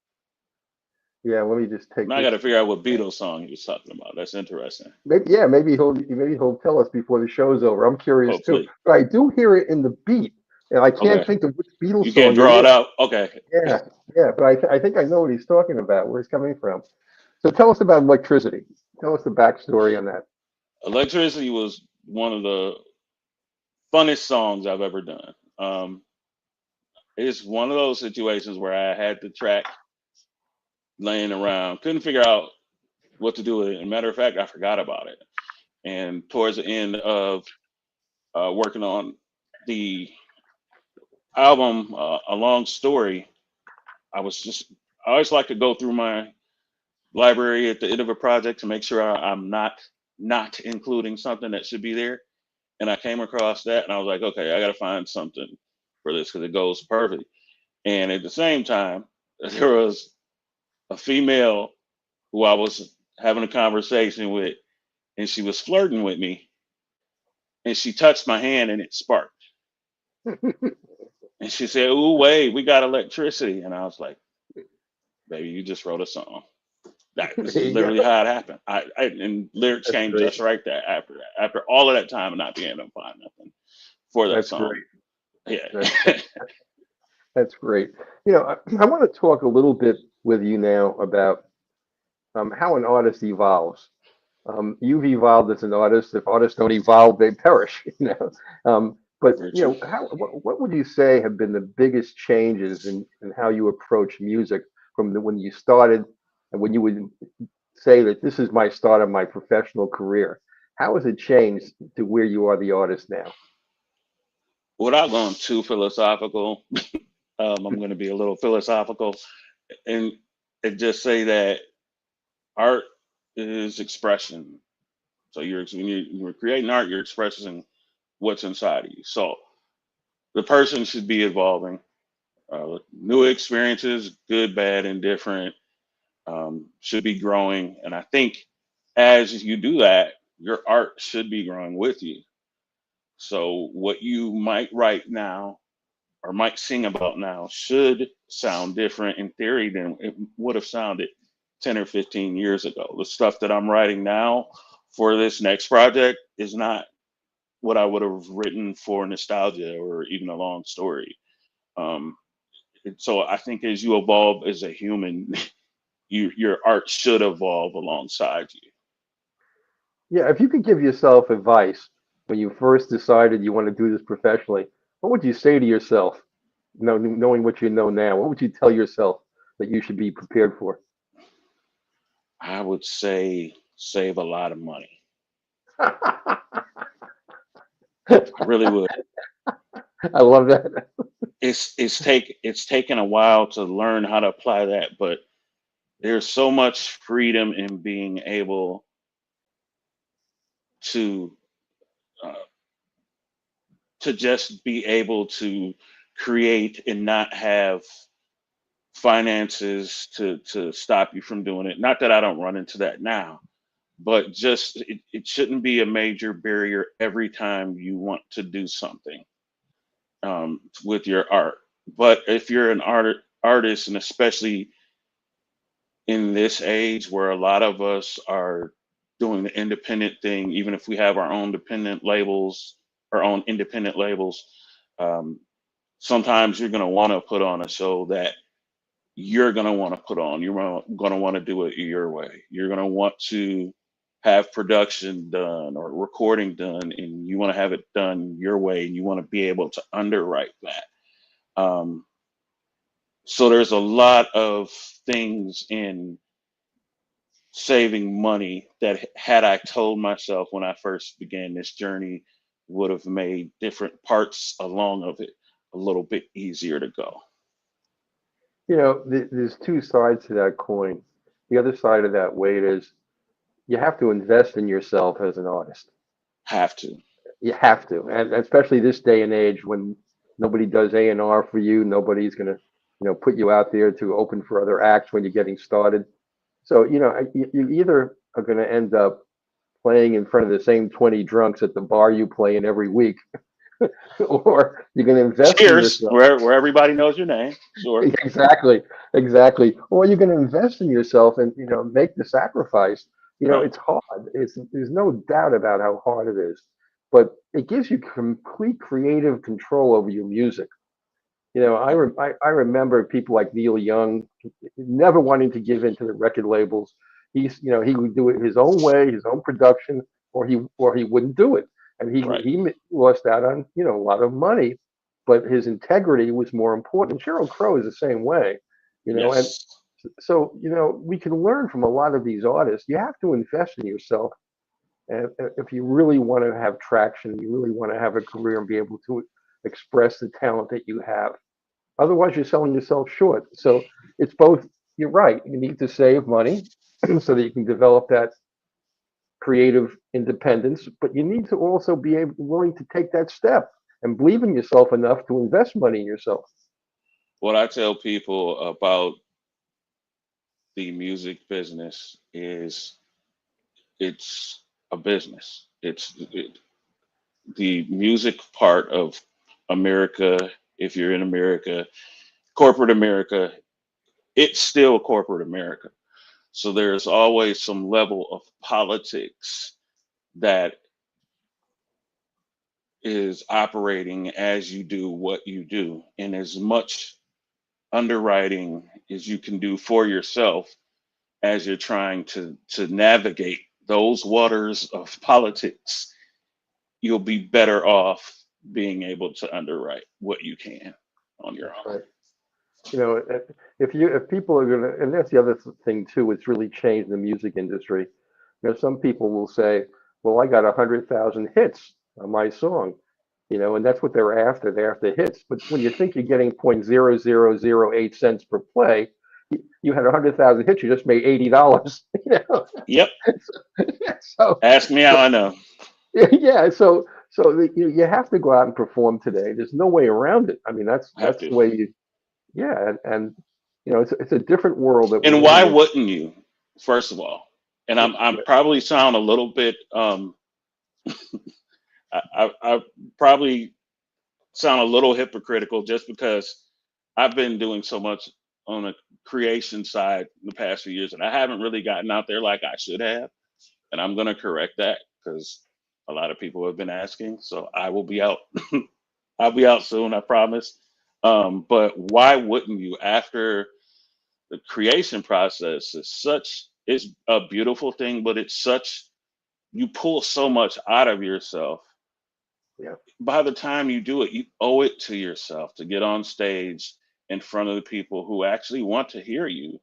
Yeah, let me just take. Now I got to figure out what Beatles song he was talking about. That's interesting. Maybe he'll tell us before the show's over. I'm curious Hopefully. too. But I do hear it in the beat, and I can't Okay. think of which Beatles You song can't draw it it is. out. Okay. Yeah, but I think I know what he's talking about, where he's coming from. So tell us about Electricity. Tell us the backstory on that. Electricity was one of the funnest songs I've ever done. It's one of those situations where I had the track laying around, couldn't figure out what to do with it. As a matter of fact, I forgot about it. And towards the end of working on the album, A Long Story, I always like to go through my library at the end of a project to make sure I'm not including something that should be there. And I came across that and I was like, okay, I got to find something for this because it goes perfect. And at the same time, there was a female who I was having a conversation with, and she was flirting with me, and she touched my hand and it sparked. And she said, "Ooh, Wade, we got electricity." And I was like, "Baby, you just wrote a song." This is literally how it happened. And lyrics That's came great. just right there after all of that time and not being able to find nothing for that That's song. great. Yeah. That's great. You know, I want to talk a little bit with you now about how an artist evolves. You've evolved as an artist. If artists don't evolve, they perish. You know, but you know, what would you say have been the biggest changes in how you approach music from when you started and when you would say that this is my start of my professional career? How has it changed to where you are the artist now? Without going too philosophical, I'm going to be a little philosophical and just say that art is expression. So when you're creating art, you're expressing what's inside of you. So the person should be evolving. New experiences, good, bad, and different, should be growing. And I think as you do that, your art should be growing with you. So what you might write now or might sing about now should sound different in theory than it would have sounded 10 or 15 years ago. The stuff that I'm writing now for this next project is not what I would have written for nostalgia or even a long story. So I think as you evolve as a human, your art should evolve alongside you. Yeah, if you could give yourself advice when you first decided you want to do this professionally, what would you say to yourself, knowing what you know now? What would you tell yourself that you should be prepared for? I would say save a lot of money. I I really would. love that. It's taken a while to learn how to apply that, but there's so much freedom in being able to uh, just be able to create and not have finances to stop you from doing it. Not that I don't run into that now, but just it shouldn't be a major barrier every time you want to do something with your art. But if you're an artist, and especially in this age where a lot of us are doing the independent thing, even if we have our own independent labels, um, sometimes you're going to want to put on a show that you're going to want to put on. You're going to want to do it your way. You're going to want to have production done or recording done, and you want to have it done your way, and you want to be able to underwrite that. So there's a lot of things in saving money that, had I told myself when I first began this journey, would have made different parts along of it a little bit easier to go. There's two sides to that coin. The other side of that weight is you have to invest in yourself as an artist. Have to. You have to, and especially this day and age when nobody does A&R for you. Nobody's going to, put you out there to open for other acts when you're getting started. So, you either are going to end up playing in front of the same 20 drunks at the bar you play in every week, or you're going to invest in Cheers, yourself. where everybody knows your name. Sure. Exactly. Or you're going to invest in yourself and, make the sacrifice. Right. It's hard. There's no doubt about how hard it is, but it gives you complete creative control over your music. I remember people like Neil Young never wanting to give in to the record labels. He would do it his own way, his own production, or he wouldn't do it, and Right. he lost out on a lot of money, but his integrity was more important. Sheryl Crow is the same way, and Yes. so we can learn from a lot of these artists. You have to invest in yourself, and if you really want to have traction, you really want to have a career and be able to express the talent that you have. Otherwise, you're selling yourself short. So it's both. You're right. You need to save money so that you can develop that creative independence, but you need to also be willing to take that step and believe in yourself enough to invest money in yourself. What I tell people about the music business is it's a business. The music part of America, if you're in America, corporate America, it's still corporate America. So there's always some level of politics that is operating as you do what you do. And as much underwriting as you can do for yourself as you're trying to navigate those waters of politics, you'll be better off being able to underwrite what you can on your own. Right. If people are gonna, and that's the other thing too, it's really changed the music industry. Some people will say, "Well, I got 100,000 hits on my song," and that's what they're after. They're after hits. But when you think you're getting 0.0008 cents per play, you had 100,000 hits. You just made $80. Yep. So Ask me how I know. yeah. So you have to go out and perform today. There's no way around it. I mean, that's the way you. Yeah, and it's a different world that. And why wouldn't you? First of all, and I'm probably sound a little bit. I probably sound a little hypocritical just because I've been doing so much on the creation side in the past few years, and I haven't really gotten out there like I should have. And I'm going to correct that because a lot of people have been asking. So I will be out. I'll be out soon, I promise. But why wouldn't you? After the creation process it's a beautiful thing, but you pull so much out of yourself Yeah. by the time you do it, you owe it to yourself to get on stage in front of the people who actually want to hear you,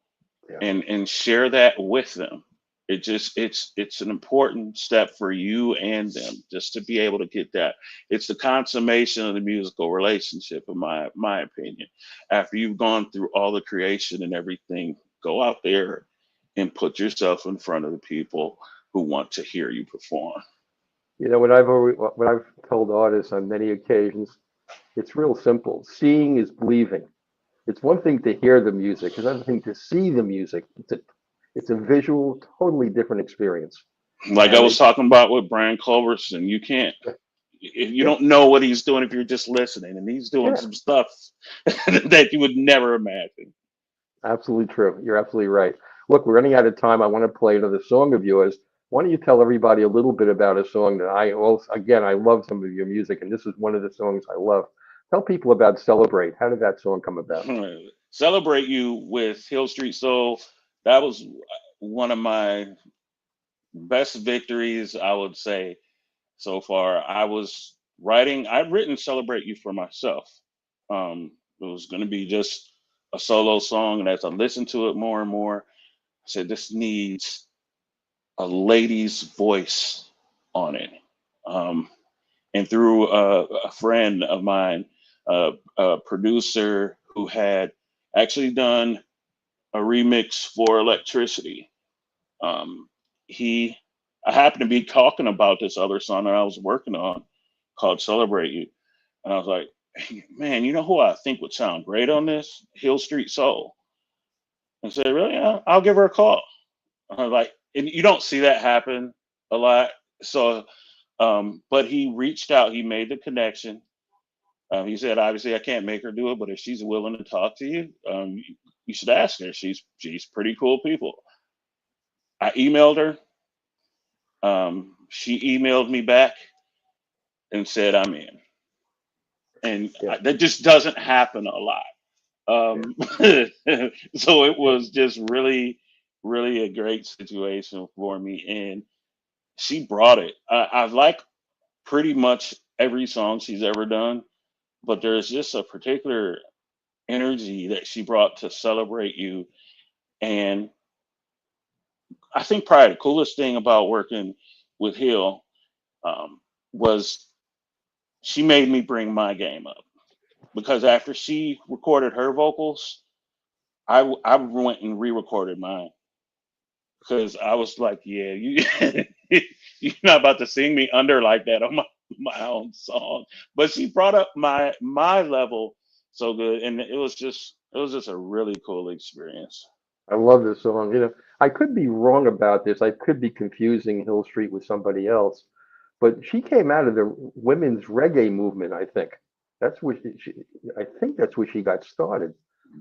Yeah. and share that with them. It's an important step for you and them, just to be able to get that. It's the consummation of the musical relationship, in my opinion. After you've gone through all the creation and everything, go out there and put yourself in front of the people who want to hear you perform. You know, what I've told artists on many occasions, it's real simple. Seeing is believing. It's one thing to hear the music, it's another thing to see the music. It's a visual, totally different experience. Like I And was talking about with Brian Culverson, you can't, if you don't know what he's doing if you're just listening, and he's doing yeah, some stuff that you would never imagine. absolutely true. You're absolutely right. Look, we're running out of time. I want to play another song of yours. Why don't you tell everybody a little bit about a song that I also, again, I love some of your music, and this is one of the songs I love. Tell people about Celebrate. How did that song come about? Celebrate You with Hil St. Soul. That was one of my best victories, I would say, so far. I'd written Celebrate You for myself. It was going to be just a solo song. And as I listened to it more and more, I said, this needs a lady's voice on it. And through a friend of mine, a producer who had actually done a remix for Electricity, I happened to be talking about this other song that I was working on called Celebrate You. And I was like, hey, man, you know who I think would sound great on this? Hil St. Soul. And I said, really? Yeah, I'll give her a call. I was like, and you don't see that happen a lot. So, but he reached out, he made the connection. He said, obviously, I can't make her do it, but if she's willing to talk to you, you should ask her. She's pretty cool people. I emailed her. She emailed me back and said, I'm in. And Yeah, that just doesn't happen a lot. So it was just really, really a great situation for me. And she brought it. I've liked pretty much every song she's ever done, but there's just a particular energy that she brought to Celebrate You. And I think probably the coolest thing about working with Hil was she made me bring my game up, because after she recorded her vocals, I went and re-recorded mine, because I was like, yeah, you're not about to sing me under like that on my own song. But she brought up my level so good, and it was just a really cool experience. I love this song. You know, I could be wrong about this. I could be confusing Hill Street with somebody else, but she came out of the women's reggae movement. I think that's where I think that's where she got started.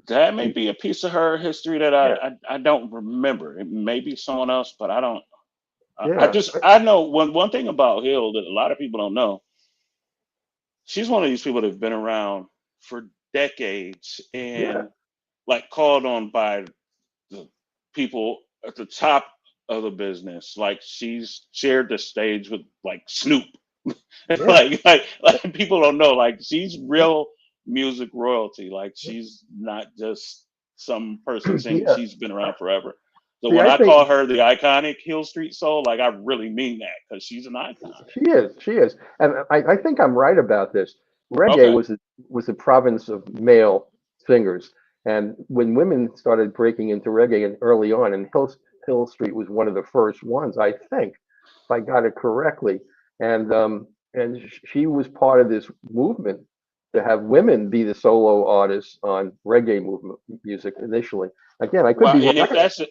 That may And be a piece of her history that yeah, I don't remember. It may be someone else, but I don't. yeah, I know one thing about Hill that a lot of people don't know. She's one of these people that have been around for decades, yeah, and like called on by the people at the top of the business. Like she's shared the stage with like Snoop. yeah, like people don't know. Like she's real music royalty. Like she's not just some person singing. yeah. She's been around forever. So See, when I I call think her the iconic Hil St. Soul, like I really mean that, because she's an icon. she is. She is, and I think I'm right about this. Reggae Okay. was a province of male singers, and when women started breaking into reggae and early on, and Hill Street was one of the first ones, I think, if I got it correctly, and she was part of this movement to have women be the solo artists on reggae movement music initially. Again, I could Well, be and wrong.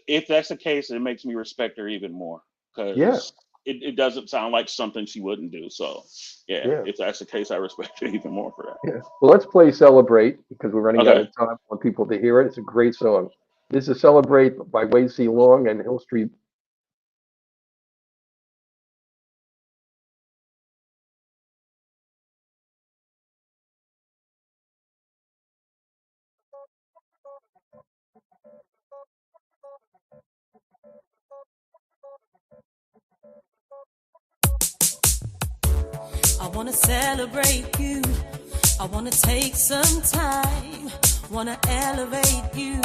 if that's the case, it makes me respect her even more, Yeah, because it doesn't sound like something she wouldn't do. So yeah, yeah. if that's the case, I respect her even more for that. Yeah. Well, let's play Celebrate because we're running out Okay. of time. I want people to hear it. It's a great song. This is Celebrate by Wade C. Long and Hill Street. I wanna celebrate you. I wanna take some time. Wanna elevate you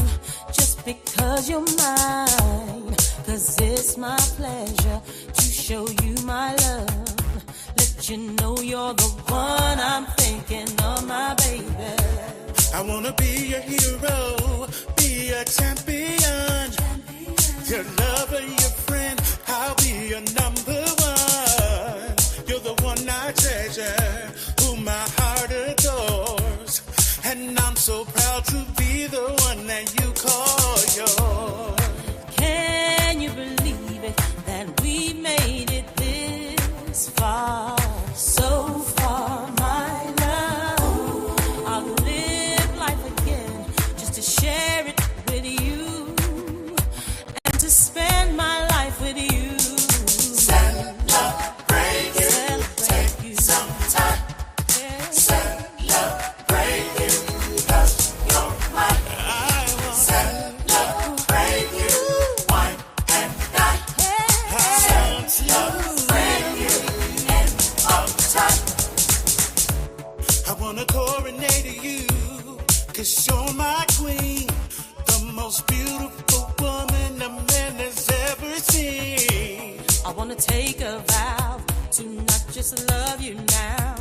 just because you're mine. 'Cause it's my pleasure to show you my love. Let you know you're the one I'm thinking of, my baby. I wanna be your hero, be a champion. Your lover, your friend, I'll be your number one. You're the one I treasure, who my heart adores. And I'm so proud to be the one that you call yours. Can you believe it, that we made it this far? So far, my love. I'll live life again just to share it with you and to spend my life with you. Celebrate you, take some time. Celebrate you, 'cause you're mine. I will celebrate you, wine and dine. Celebrate you in all time. I wanna coronate you, 'cause you're my queen, the most beautiful woman a man has ever seen. I wanna take a vow to not just love you now,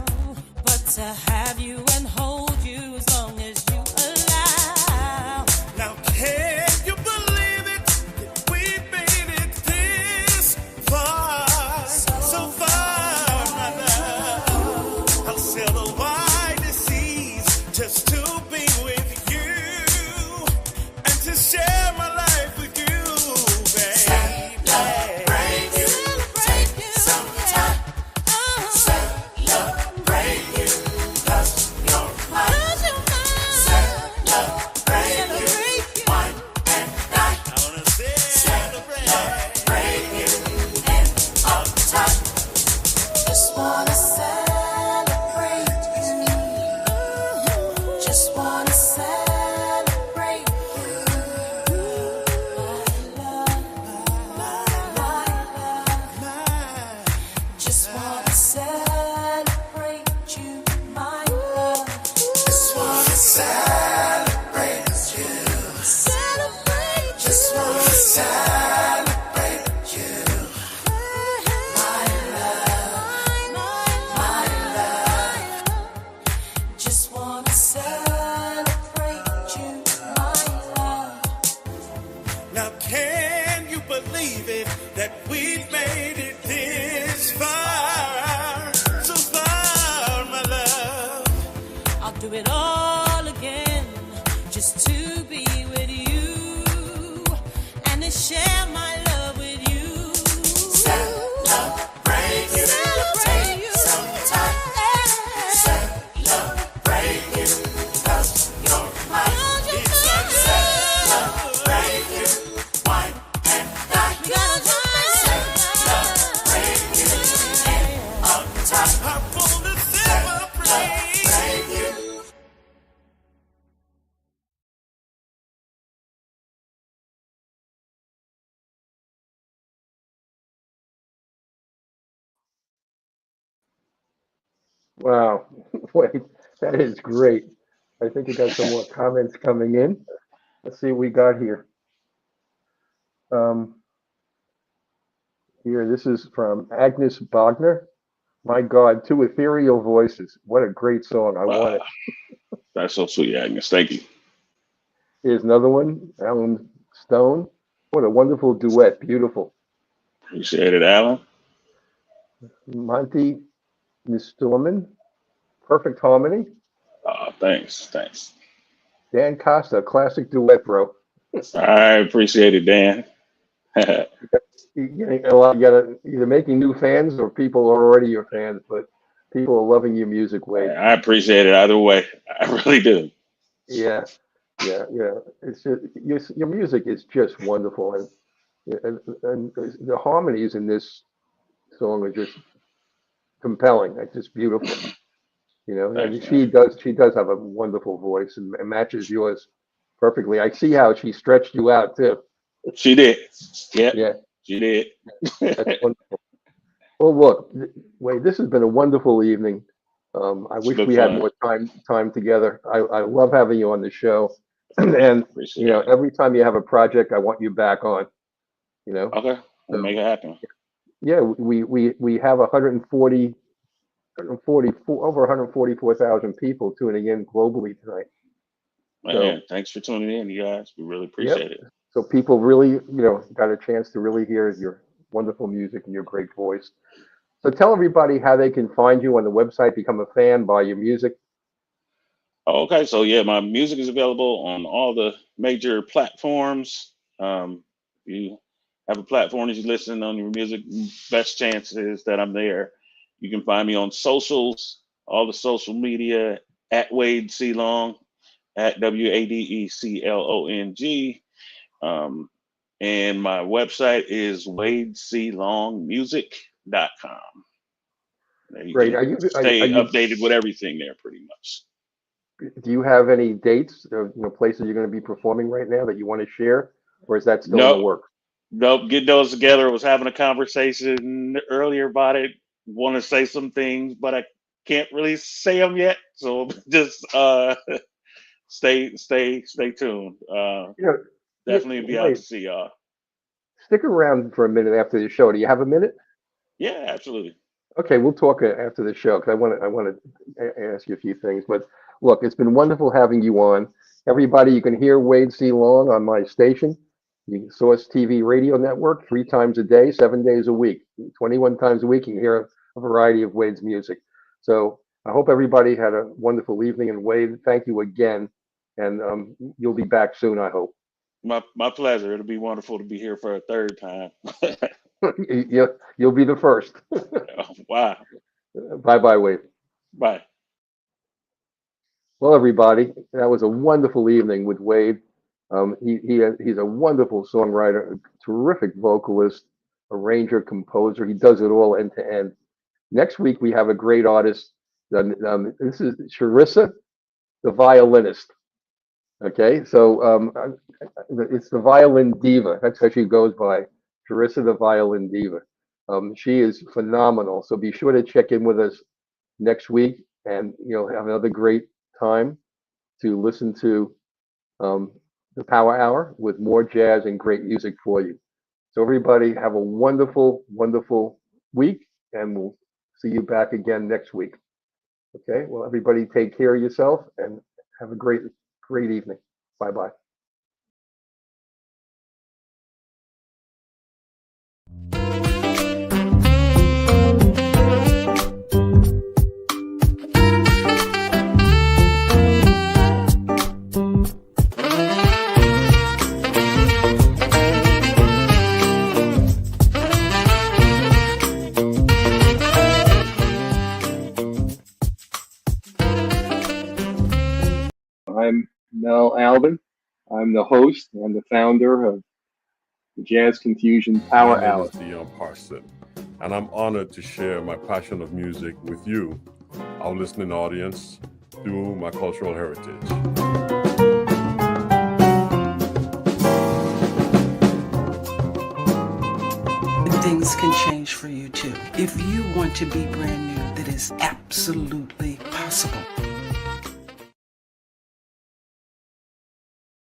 but to have you and hold you as long as you allow. Now can you believe it, that we made it this far? So far, my love. I'll sail the widest seas just to be with you and to share my life with you, baby. Celebrate you, take some time. Celebrate you, 'cause you're mine. Celebrate you, wine and dine. I wanna celebrate you in all time. Just wanna celebrate you. Just wanna celebrate you. My love. Just wanna celebrate you, my love. Just wanna celebrate you. Celebrate you. Just wanna celebrate you. My love, my love. Just wanna celebrate you, my love. Now can you believe it, that we've made it this far? So far, my love. I'll do it all again just to be with you and to share my love with you. Celebrate you, take some time. Celebrate you, 'cause you're mine. Celebrate you, wine and dine. Celebrate you in all time. I wanna celebrate you. Wow. Wait, that is great. I think we got some more comments coming in. Let's see what we got here. Here, this is from Agnes Bogner. My God, two ethereal voices. What a great song. I want it. That's so sweet, Agnes. Thank you. Here's another one, Alan Stone. What a wonderful duet. Beautiful. Appreciate it, Alan. Monty Nistorman. Perfect harmony. Thanks. Dan Costa, classic duet, bro. I appreciate it, Dan. You're getting a lot. You gotta either making new fans or people are already your fans, but people are loving your music, Wade. I appreciate it either way. I really do. Yeah. It's just, your music is just wonderful, and the harmonies in this song are just compelling. It's just beautiful. You know, and she does have a wonderful voice and matches yours perfectly. I see how she stretched you out too. She did. Yep. Yeah. She did. That's wonderful. Well, look, Wade, this has been a wonderful evening. I It's wish been we had fun. more time together. I love having you on the show, and Appreciate it. every time you have a project, I want you back on. Okay, we'll So make it happen. yeah, we have 144,000 people tuning in globally tonight. Man, thanks for tuning in, you guys. We really Yep. appreciate it. So people really, got a chance to really hear your wonderful music and your great voice. So tell everybody how they can find you on the website, become a fan, buy your music. Okay, so yeah, my music is available on all the major platforms. If you have a platform that you listen on your music, best chance is that I'm there. You can find me on socials, all the social media, at Wade C Long, at WADECLONG. And my website is wadeclongmusic.com. You Great. can stay updated with everything there pretty much. Do you have any dates or places you're going to be performing right now that you want to share, or is that still in the works? Nope, getting those together. I was having a conversation earlier about it. Want to say some things, but I can't really say them yet. So just stay tuned. Definitely be out to see y'all. Stick around for a minute after the show. Do you have a minute? Yeah, absolutely. Okay, we'll talk after the show because I want to ask you a few things. But look, it's been wonderful having you on. Everybody, you can hear Wade C. Long on my station, the Source TV radio network, 3 times a day, 7 days a week, 21 times a week. You can hear a variety of Wade's music. So I hope everybody had a wonderful evening. And Wade, thank you again. And you'll be back soon, I hope. My pleasure. It'll be wonderful to be here for a third time. You'll be the first. Wow. Bye-bye, Wade. Bye. Well, everybody, that was a wonderful evening with Wade. He's a wonderful songwriter, a terrific vocalist, arranger, composer. He does it all end to end. Next week, we have a great artist. This is Charissa, the violinist. Okay, so it's the violin diva. That's how she goes by, Charissa, the violin diva. She is phenomenal. So be sure to check in with us next week, and have another great time to listen to the Power Hour with more jazz and great music for you. So everybody have a wonderful, wonderful week, and we'll see you back again next week. Okay, well, everybody take care of yourself and have a great evening. Bye-bye. I'm Albin. I'm the host and the founder of the Jazz Confusion Power My name Hour. is Parson, and I'm honored to share my passion of music with you, our listening audience, through my cultural heritage. Things can change for you too. If you want to be brand new, that is absolutely possible.